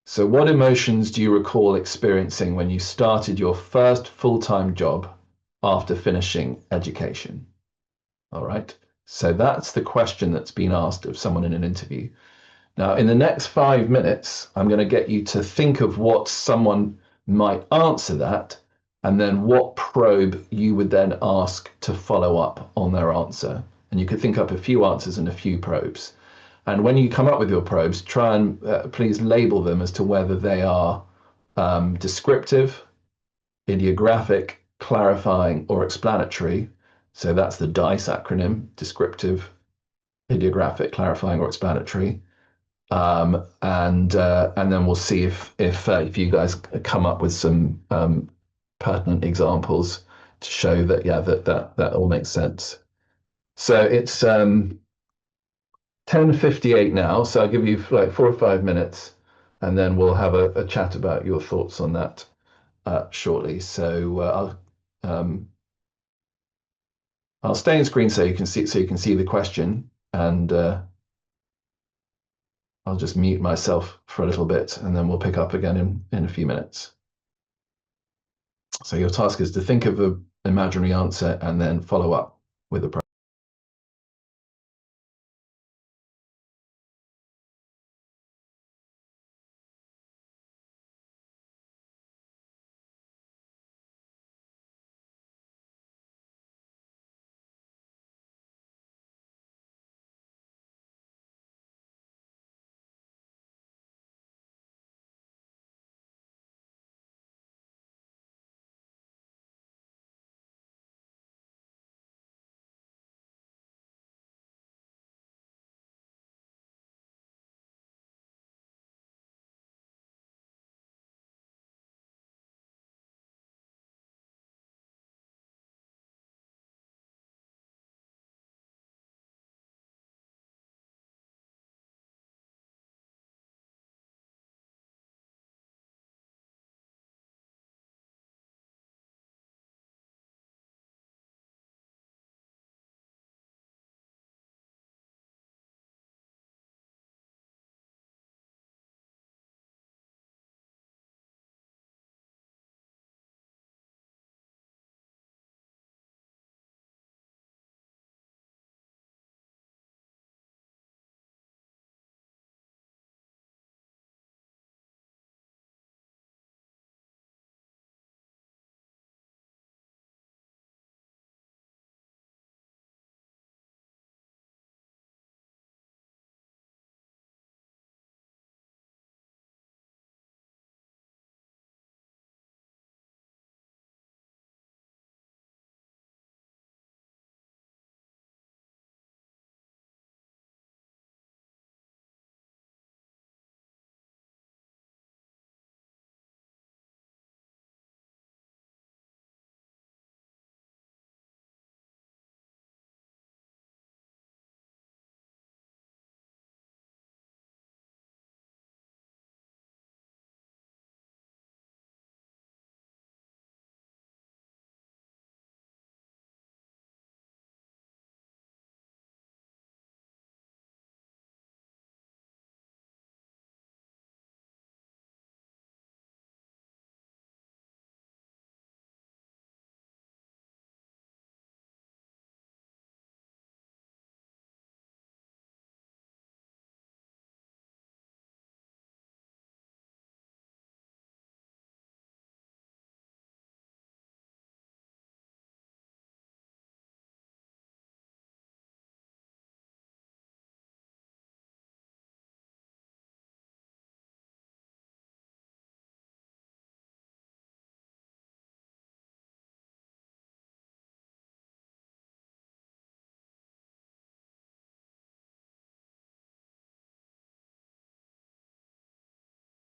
So what emotions do you recall experiencing when you started your first full-time job after finishing education? All right. So that's the question that's been asked of someone in an interview. Now, in the next 5 minutes, I'm going to get you to think of what someone might answer that, and then what probe you would then ask to follow up on their answer. And you could think up a few answers and a few probes. And when you come up with your probes, try and please label them as to whether they are descriptive, idiographic, clarifying, or explanatory. So that's the DICE acronym: descriptive, idiographic, clarifying, or explanatory. And then we'll see if you guys come up with some pertinent examples to show that that all makes sense. So it's 10:58 now, so I'll give you like 4 or 5 minutes, and then we'll have a chat about your thoughts on that shortly. So I'll stay in screen so you can see the question, and I'll just mute myself for a little bit, and then we'll pick up again in a few minutes. So your task is to think of an imaginary answer and then follow up with a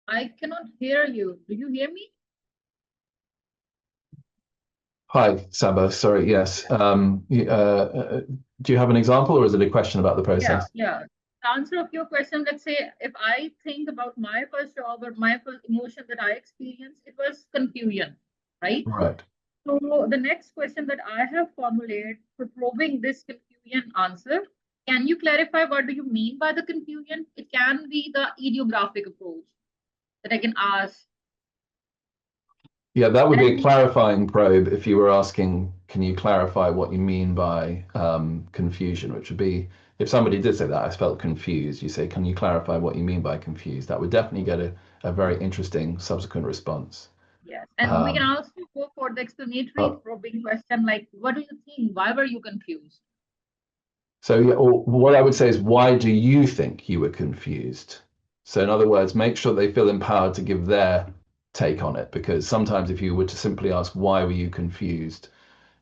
I cannot hear you. Do you hear me? Hi, Saba. Sorry, yes. Do you have an example, or is it a question about the process? Yeah. The answer of your question, let's say, if I think about my first job or my first emotion that I experienced, it was confusion, right? Right. So the next question that I have formulated for probing this confusion answer, can you clarify what do you mean by the confusion? It can be the idiographic approach that I can ask. Yeah, that would be a And clarifying probe if you were asking, can you clarify what you mean by confusion, which would be, if somebody did say that, I felt confused, you say, can you clarify what you mean by confused? That would definitely get a very interesting subsequent response. yes, and we can Um, also go for the explanatory oh, probing question like, what do you think? Why were you confused? so yeah, or what I would say is, why do you think you were confused? So in other words, make sure they feel empowered to give their take on it, because sometimes if you were to simply ask, why were you confused?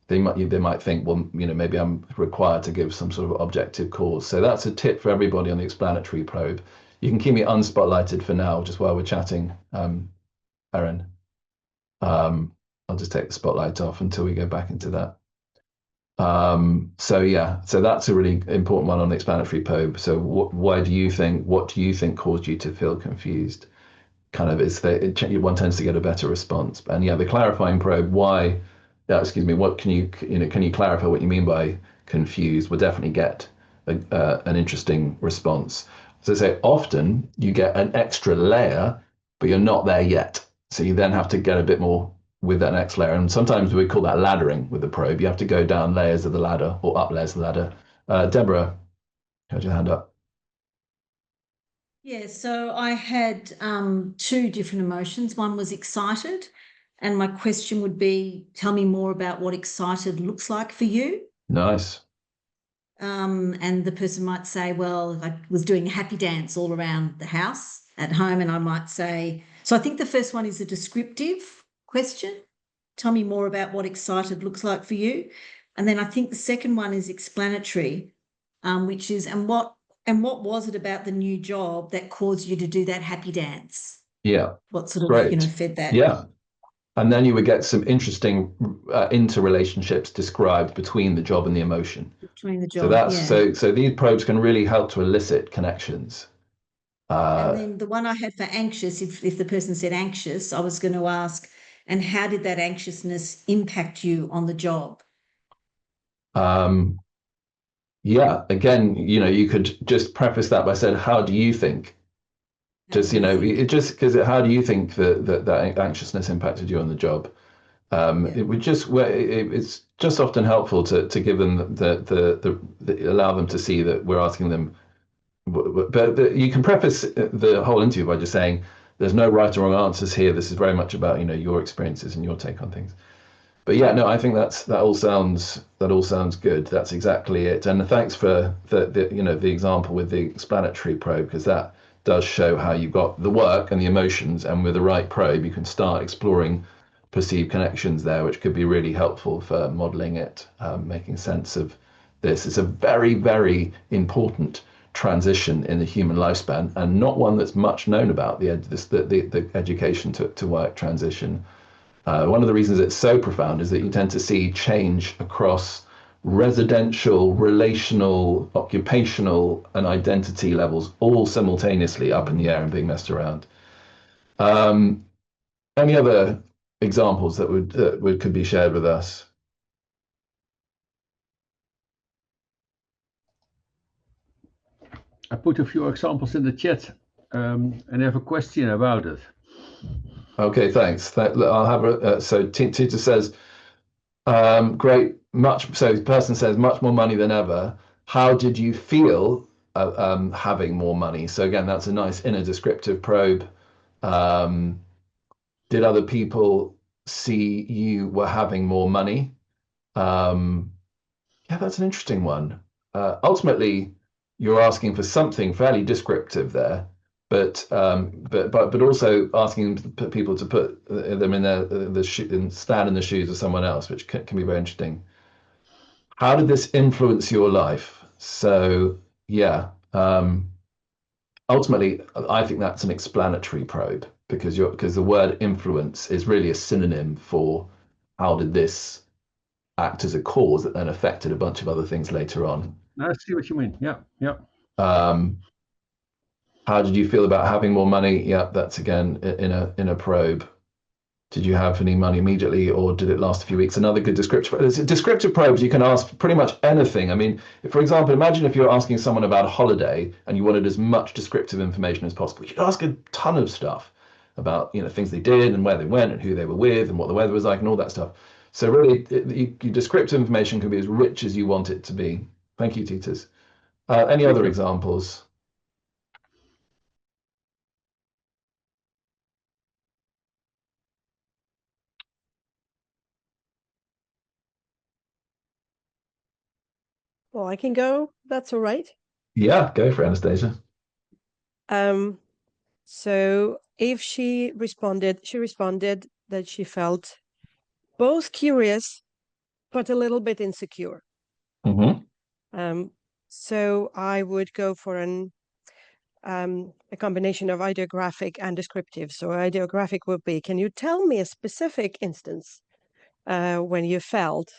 They might think, well, maybe I'm required to give some sort of objective cause. So that's a tip for everybody on the explanatory probe. You can keep me unspotlighted for now, just while we're chatting, Erin. I'll just take the spotlight off until we go back into that. So yeah, so that's a really important one on the explanatory probe. So what do you think caused you to feel confused? Kind of one tends to get a better response. And yeah, the clarifying probe, what can you clarify what you mean by confused? Will definitely get an interesting response. So I say often you get an extra layer, but you're not there yet. So you then have to get a bit more with that next layer. And sometimes we call that laddering with the probe. You have to go down layers of the ladder or up layers of the ladder. Deborah, you had your hand up. Yeah, so I had two different emotions. One was excited, and my question would be, tell me more about what excited looks like for you. Nice. And the person might say, well, I was doing a happy dance all around the house at home, and I might say, so I think the first one is a descriptive question. Tell me more about what excited looks like for you. And then I think the second one is explanatory, which is, and what was it about the new job that caused you to do that happy dance? Yeah. What sort of, Great. fed that? Yeah. And then you would get some interesting interrelationships described between the job and the emotion. Between the So job, that's yeah. so these probes can really help to elicit connections. And Uh, then the one I had for anxious, if the person said anxious, I was going to ask, and how did that anxiousness impact you on the job? um, yeah, again, you could just preface that by saying, "How do you think?" How do Just you think? it just because how do you think that anxiousness impacted you on the job? Yeah. It would just it's just often helpful to give them allow them to see that we're asking them. But you can preface the whole interview by just saying, "There's no right or wrong answers here. This is very much about your experiences and your take on things." But yeah, no, I think that all sounds good. That's exactly it. And thanks for the example with the explanatory probe, because that does show how you got the work and the emotions, and with the right probe, you can start exploring perceived connections there, which could be really helpful for modeling it, making sense of this. It's a very, very important transition in the human lifespan, and not one that's much known about the education to work transition. One of the reasons it's so profound is that you tend to see change across residential, relational, occupational, and identity levels all simultaneously up in the air and being messed around. Um, any other examples that could be shared with us? I put a few examples in the chat, and I have a question about it. Okay, thanks. I'll have so Tita says, great, so the person says much more money than ever. How did you feel having more money? So again, that's a nice inner descriptive probe. Did other people see you were having more money? Yeah, that's an interesting one. Ultimately, you're asking for something fairly descriptive there, but also asking people to put them in and stand in the shoes of someone else, which can be very interesting. How did this influence your life? So yeah, ultimately, I think that's an explanatory probe because the word influence is really a synonym for how did this act as a cause that then affected a bunch of other things later on. I see what you mean. Yeah, yeah. How did you feel about having more money? Yeah, that's again in a probe. Did you have any money immediately, or did it last a few weeks? Another good descriptive. Descriptive probes, you can ask pretty much anything. I mean, for example, imagine if you're asking someone about a holiday and you wanted as much descriptive information as possible. You could ask a ton of stuff about, things they did and where they went and who they were with and what the weather was like and all that stuff. So really, your descriptive information can be as rich as you want it to be. Thank you, Titus. Any other examples? Well, I can go. That's all right. Yeah, go for it, Anastasia. So if she responded that she felt both curious, but a little bit insecure. Mm-hmm. So I would go for a combination of ideographic and descriptive. So ideographic would be, can you tell me a specific instance when you felt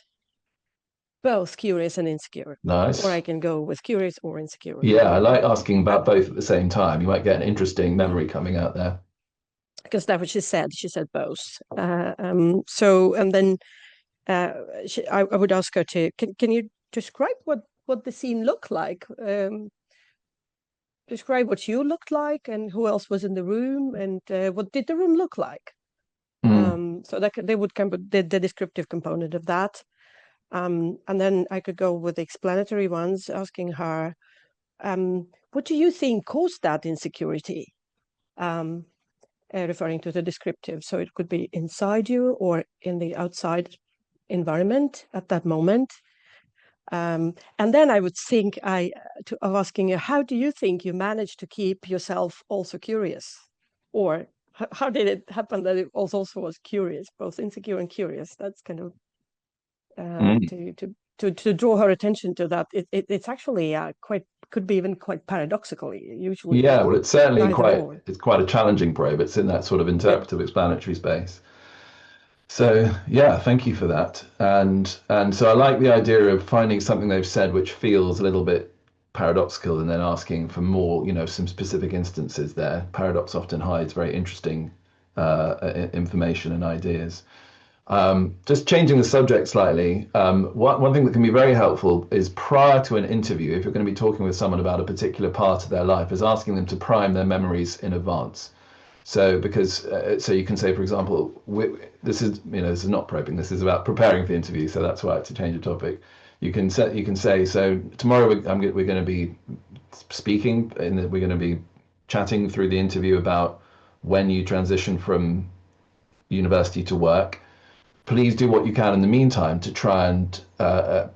both curious and insecure? Nice. Or I can go with curious or insecure. Yeah, I like asking about both at the same time. You might get an interesting memory coming out there. Because that's what she said. She said both. So, and then I would ask her to, can you describe what the scene looked like? Describe what you looked like and who else was in the room and what did the room look like? So that they would come with the descriptive component of that. And then I could go with the explanatory ones, asking her, what do you think caused that insecurity? Referring to the descriptive. So it could be inside you or in the outside environment at that moment. And then I would think of asking you, how do you think you managed to keep yourself also curious? Or how did it happen that it also was curious, both insecure and curious? That's kind of to draw her attention to that. It's actually could be even quite paradoxical usually. Yeah, well, it's certainly or. it's quite a challenging probe. It's in that sort of interpretive explanatory space. So yeah, thank you for that. And so I like the idea of finding something they've said which feels a little bit paradoxical and then asking for more, some specific instances there. Paradox often hides very interesting information and ideas. Just changing the subject slightly, one thing that can be very helpful is prior to an interview, if you're going to be talking with someone about a particular part of their life, is asking them to prime their memories in advance. So so you can say, for example, this is not probing, this is about preparing for the interview, so that's why I had to change the topic. You can say, so tomorrow we're going to be speaking, and we're going to be chatting through the interview about when you transition from university to work. Please do what you can in the meantime to try and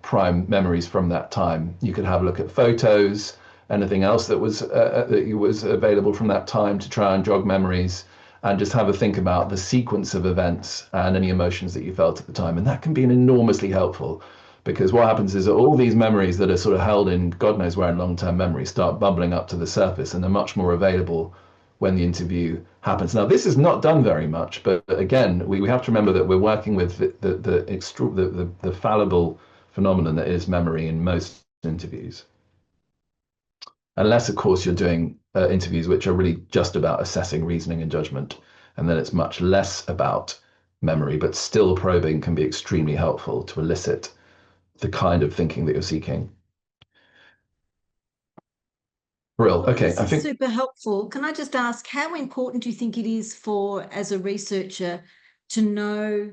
prime memories from that time. You could have a look at photos, anything else that was available from that time to try and jog memories, and just have a think about the sequence of events and any emotions that you felt at the time. And that can be enormously helpful, because what happens is that all these memories that are sort of held in God knows where in long-term memory start bubbling up to the surface, and they're much more available when the interview happens. Now, this is not done very much, but again, we have to remember that we're working with the fallible phenomenon that is memory in most interviews. Unless, of course, you're doing interviews which are really just about assessing reasoning and judgment, and then it's much less about memory, but still probing can be extremely helpful to elicit the kind of thinking that you're seeking. Brill. Well, Okay, this I is think super helpful. Can I just ask, how important do you think it is as a researcher, to know,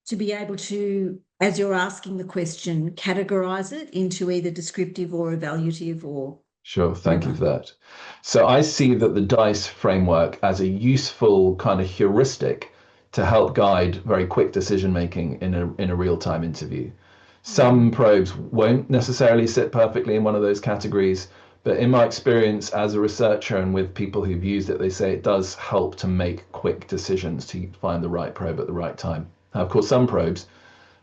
to be able to, as you're asking the question, categorize it into either descriptive or evaluative or? Sure, thank you for that. So I see that the DICE framework as a useful kind of heuristic to help guide very quick decision making in a real-time interview. Some probes won't necessarily sit perfectly in one of those categories, but in my experience as a researcher and with people who've used it, they say it does help to make quick decisions to find the right probe at the right time. Now, of course, some probes,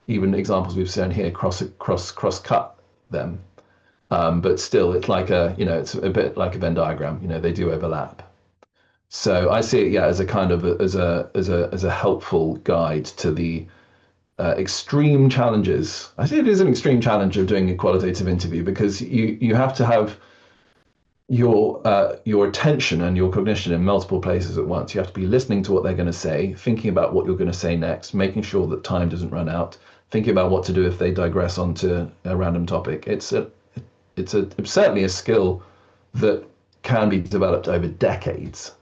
even examples we've shown here, cross-cut them. But still, it's like it's a bit like a Venn diagram. They do overlap. So I see it, as a kind of as a helpful guide to the extreme challenges. I think it is an extreme challenge of doing a qualitative interview, because you have to have your attention and your cognition in multiple places at once. You have to be listening to what they're going to say, thinking about what you're going to say next, making sure that time doesn't run out, thinking about what to do if they digress onto a random topic. It's certainly a skill that can be developed over decades.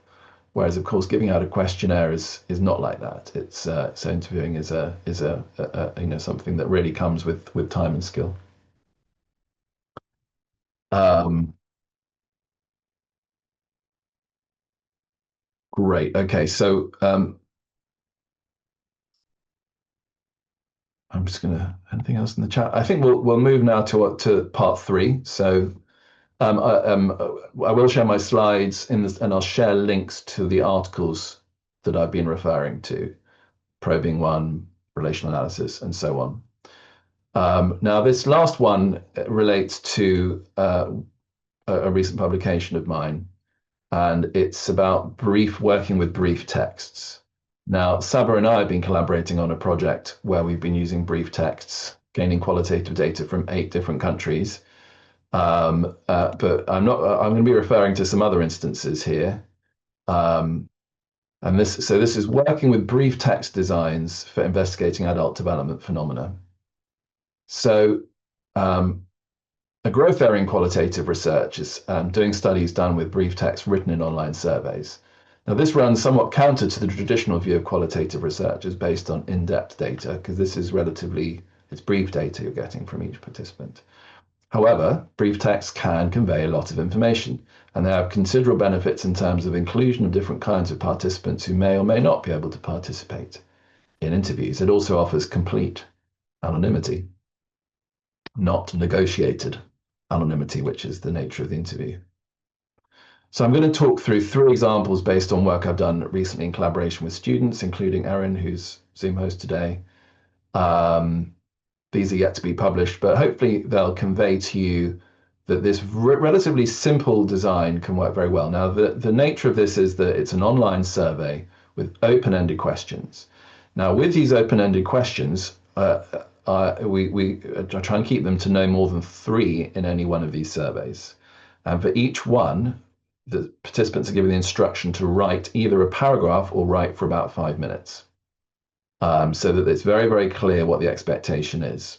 Whereas, of course, giving out a questionnaire is not like that. It's so interviewing is something that really comes with time and skill. Great. Okay, so I'm just gonna. Anything else in the chat? I think we'll move now to part 3. So I will share my slides and I'll share links to the articles that I've been referring to, probing 1, relational analysis, and so on. Now, this last one relates to a recent publication of mine, and it's about working with brief texts. Now, Saba and I have been collaborating on a project where we've been using brief texts, gaining qualitative data from 8 different countries. But I'm going to be referring to some other instances here. And this is working with brief text designs for investigating adult development phenomena. So a growth area in qualitative research is doing studies done with brief text written in online surveys. Now, this runs somewhat counter to the traditional view of qualitative research as based on in-depth data, because this is it's brief data you're getting from each participant. However, brief text can convey a lot of information, and they have considerable benefits in terms of inclusion of different kinds of participants who may or may not be able to participate in interviews. It also offers complete anonymity, not negotiated anonymity, which is the nature of the interview. So I'm going to talk through 3 examples based on work I've done recently in collaboration with students, including Erin, who's Zoom host today. These are yet to be published, but hopefully they'll convey to you that this relatively simple design can work very well. Now, the nature of this is that it's an online survey with open-ended questions. Now, with these open-ended questions, we try and keep them to no more than 3 in any one of these surveys. And for each one, the participants are given the instruction to write either a paragraph or write for about 5 minutes. So that it's very, very clear what the expectation is.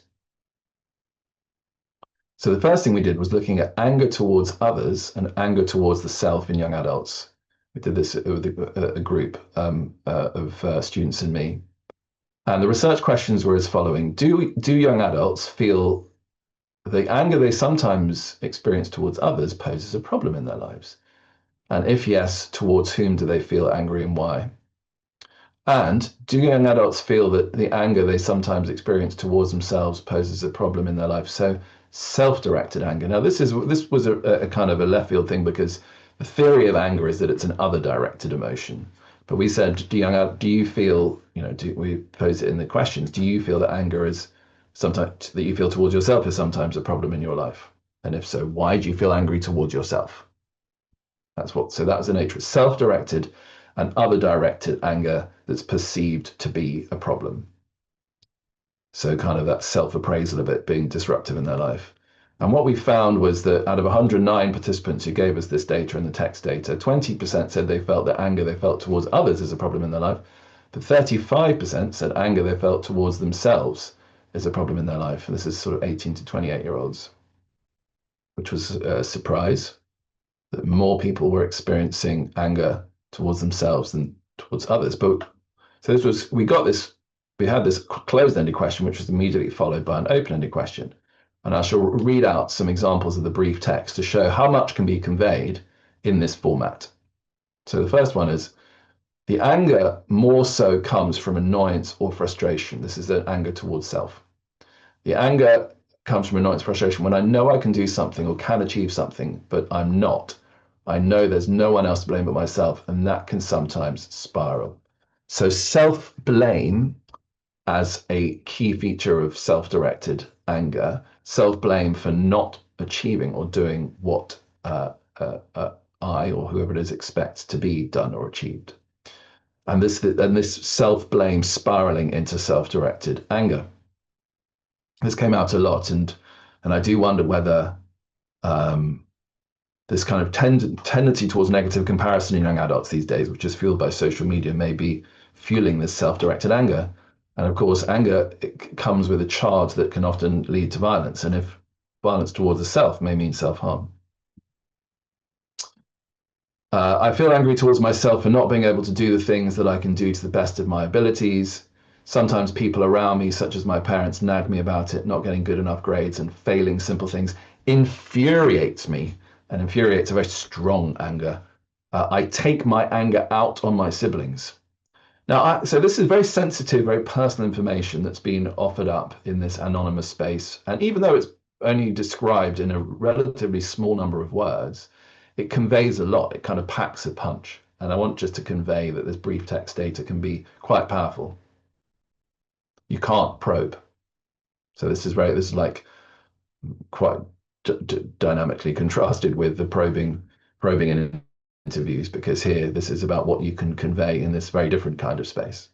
So the first thing we did was looking at anger towards others and anger towards the self in young adults. We did this with a group of students and me. And the research questions were as following. Do young adults feel the anger they sometimes experience towards others poses a problem in their lives? And if yes, towards whom do they feel angry and why? And do young adults feel that the anger they sometimes experience towards themselves poses a problem in their life? So self-directed anger. Now, this was a kind of a left field thing, because the theory of anger is that it's an other-directed emotion. But we said, do you feel, we posed it in the questions, do you feel that anger is sometimes, that you feel towards yourself is sometimes a problem in your life? And if so, why do you feel angry towards yourself? So that was the nature of self-directed and other-directed anger that's perceived to be a problem. So kind of that self-appraisal of it being disruptive in their life. And what we found was that out of 109 participants who gave us this data and the text data, 20% said they felt that anger they felt towards others is a problem in their life, but 35% said anger they felt towards themselves is a problem in their life. And this is sort of 18 to 28-year-olds, which was a surprise that more people were experiencing anger towards themselves than towards others. But so we had this closed-ended question, which was immediately followed by an open-ended question. And I shall read out some examples of the brief text to show how much can be conveyed in this format. So the first one is, the anger more so comes from annoyance or frustration. This is an anger towards self. The anger comes from annoyance, frustration, when I know I can do something or can achieve something, but I'm not. I know there's no one else to blame but myself, and that can sometimes spiral. So self-blame as a key feature of self-directed anger, self-blame for not achieving or doing what I or whoever it is expects to be done or achieved. And this self-blame spiraling into self-directed anger. This came out a lot, and I do wonder whether this kind of tendency towards negative comparison in young adults these days, which is fueled by social media, may be fueling this self-directed anger. And of course, anger comes with a charge that can often lead to violence. And if violence towards the self may mean self-harm. I feel angry towards myself for not being able to do the things that I can do to the best of my abilities. Sometimes people around me, such as my parents, nag me about it, not getting good enough grades and failing simple things. Infuriates me, and infuriates a very strong anger. I take my anger out on my siblings. Now, so this is very sensitive, very personal information that's been offered up in this anonymous space. And even though it's only described in a relatively small number of words, it conveys a lot. It kind of packs a punch. And I want just to convey that this brief text data can be quite powerful. You can't probe. So this is like quite dynamically contrasted with the probing in interviews, because here this is about what you can convey in this very different kind of space.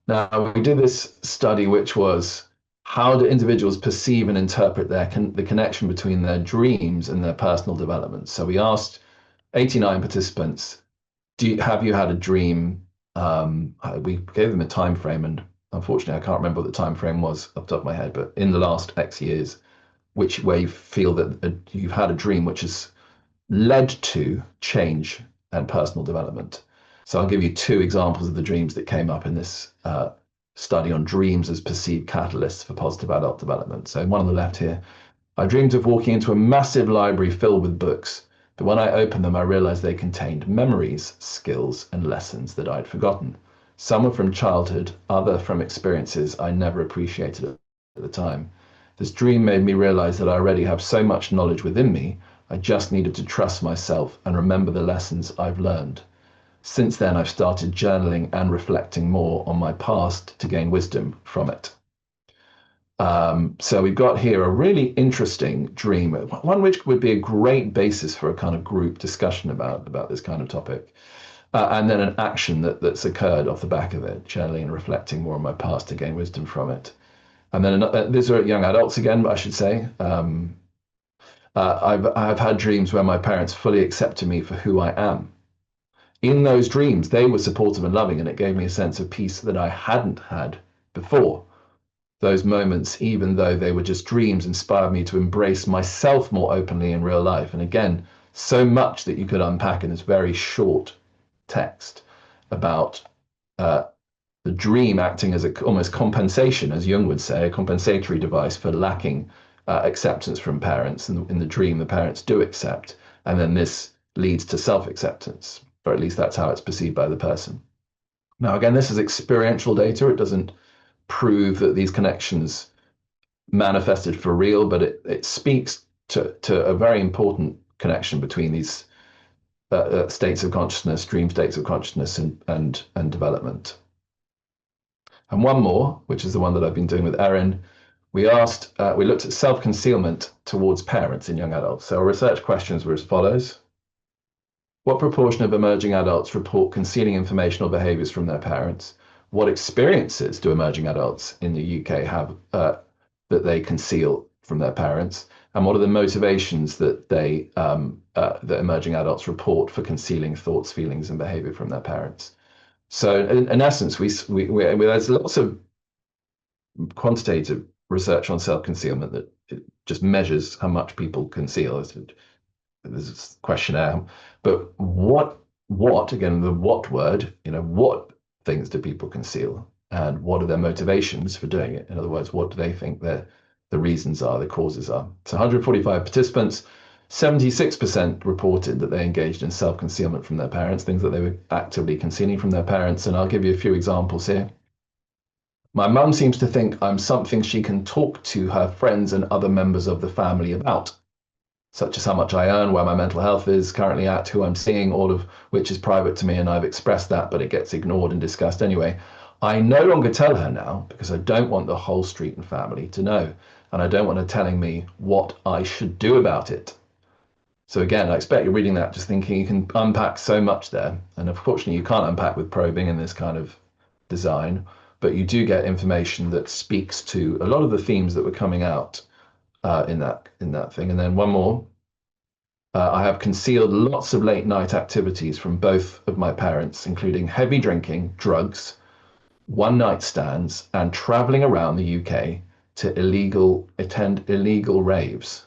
Now, we did this study, which was how do individuals perceive and interpret the connection between their dreams and their personal development. So we asked 89 participants, have you had a dream? We gave them a time frame, and unfortunately I can't remember what the time frame was off the top of my head, but in the last X years, where you feel that you've had a dream which has led to change and personal development. So I'll give you two examples of the dreams that came up in this study on dreams as perceived catalysts for positive adult development. So one on the left here, I dreamed of walking into a massive library filled with books, but when I opened them, I realized they contained memories, skills, and lessons that I'd forgotten. Some were from childhood, other from experiences I never appreciated at the time. This dream made me realize that I already have so much knowledge within me. I just needed to trust myself and remember the lessons I've learned. Since then, I've started journaling and reflecting more on my past to gain wisdom from it. So we've got here a really interesting dream, one which would be a great basis for a kind of group discussion about this kind of topic. And then an action that's occurred off the back of it, journaling and reflecting more on my past to gain wisdom from it. And then these are young adults again, I should say. I've had dreams where my parents fully accepted me for who I am. In those dreams, they were supportive and loving, and it gave me a sense of peace that I hadn't had before. Those moments, even though they were just dreams, inspired me to embrace myself more openly in real life. And again, so much that you could unpack in this very short text about the dream acting as almost compensation, as Jung would say, a compensatory device for lacking acceptance from parents. And in the dream, the parents do accept, and then this leads to self-acceptance, or at least that's how it's perceived by the person. Now, again, this is experiential data. It doesn't prove that these connections manifested for real, but it speaks to a very important connection between these states of consciousness, dream states of consciousness, and development. And one more, which is the one that I've been doing with Erin, we looked at self-concealment towards parents in young adults. So our research questions were as follows. What proportion of emerging adults report concealing information or behaviors from their parents? What experiences do emerging adults in the UK have that they conceal from their parents? And what are the motivations that that emerging adults report for concealing thoughts, feelings, and behavior from their parents? So in essence, there's lots of quantitative research on self-concealment that it just measures how much people conceal. There's a questionnaire, but what again, the what word, what things do people conceal, and what are their motivations for doing it? In other words, what do they think the reasons are, the causes are? So 145 participants, 76% reported that they engaged in self-concealment from their parents, things that they were actively concealing from their parents. And I'll give you a few examples here. My mum seems to think I'm something she can talk to her friends and other members of the family about, such as how much I earn, where my mental health is currently at, who I'm seeing, all of which is private to me, and I've expressed that, but it gets ignored and discussed anyway. I no longer tell her now because I don't want the whole street and family to know. and I don't want it telling me what I should do about it. So again, I expect you're reading that just thinking you can unpack so much there. And unfortunately, you can't unpack with probing in this kind of design, but you do get information that speaks to a lot of the themes that were coming out in that thing. And then one more. I have concealed lots of late night activities from both of my parents, including heavy drinking, drugs, one-night stands, and traveling around the UK to attend illegal raves.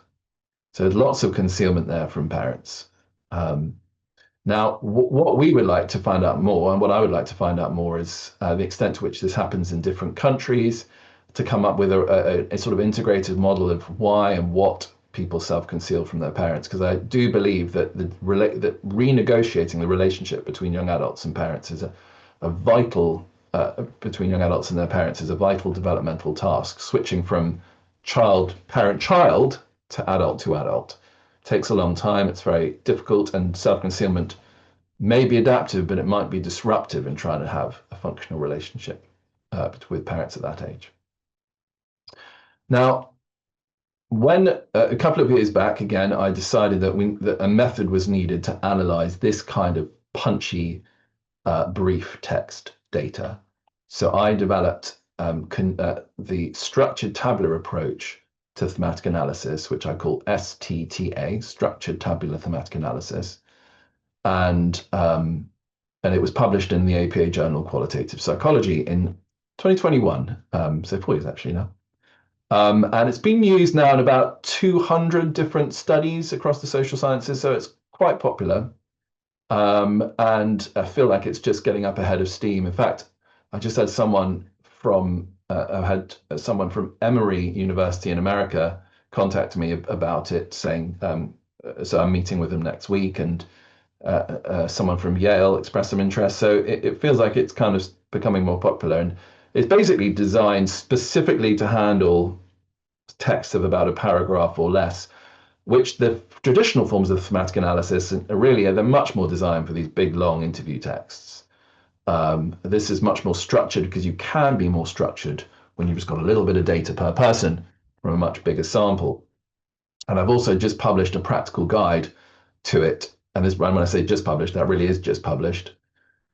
So there's lots of concealment there from parents. Now, what we would like to find out more, and what I would like to find out more, is the extent to which this happens in different countries, to come up with a sort of integrated model of why and what people self-conceal from their parents, because I do believe that that renegotiating the relationship between young adults and parents is a vital between young adults and their parents is a vital developmental task. Switching from parent-child to adult takes a long time. It's very difficult, and self-concealment may be adaptive, but it might be disruptive in trying to have a functional relationship with parents at that age. Now, when a couple of years back, again, I decided that a method was needed to analyze this kind of punchy, brief text data. So I developed the structured tabular approach to thematic analysis, which I call STTA, Structured Tabular Thematic Analysis. And it was published in the APA Journal Qualitative Psychology in 2021, so 4 years actually now. And it's been used now in about 200 different studies across the social sciences, so it's quite popular. And I feel like it's just getting up ahead of steam. In fact, I just had someone from Emory University in America contact me about it, saying, so I'm meeting with them next week, and someone from Yale expressed some interest. So it feels like it's kind of becoming more popular, and it's basically designed specifically to handle text of about a paragraph or less, which the traditional forms of thematic analysis they're much more designed for these big, long interview texts. This is much more structured because you can be more structured when you've just got a little bit of data per person from a much bigger sample. And I've also just published a practical guide to it. And when I say just published, that really is just published.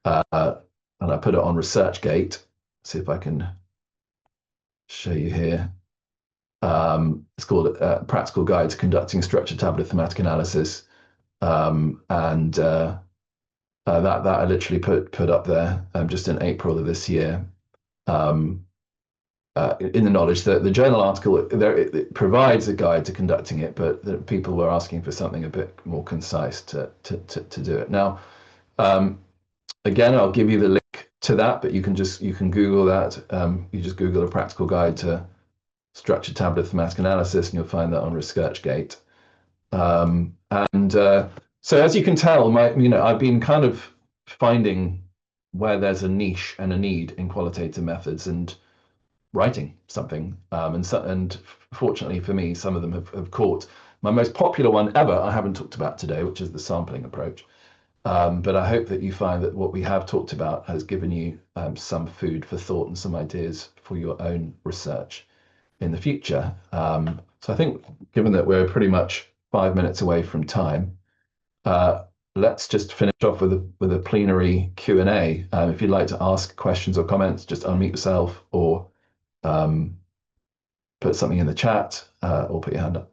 And I put it on ResearchGate. See if I can show you here. It's called Practical Guide to Conducting Structured Tabular Thematic Analysis. That I literally put up there just in April of this year. In the knowledge that the journal article it provides a guide to conducting it, but that people were asking for something a bit more concise to do it. Now, again, I'll give you the link to that, but you can Google that. You just Google a practical guide to structured tabular thematic analysis, and you'll find that on ResearchGate. So as you can tell, I've been kind of finding where there's a niche and a need in qualitative methods and writing something. And fortunately for me, some of them have caught. My most popular one ever, I haven't talked about today, which is the sampling approach. But I hope that you find that what we have talked about has given you some food for thought and some ideas for your own research in the future. So I think, given that we're pretty much 5 minutes away from time, let's just finish off with a plenary Q&A. If you'd like to ask questions or comments, just unmute yourself or put something in the chat or put your hand up.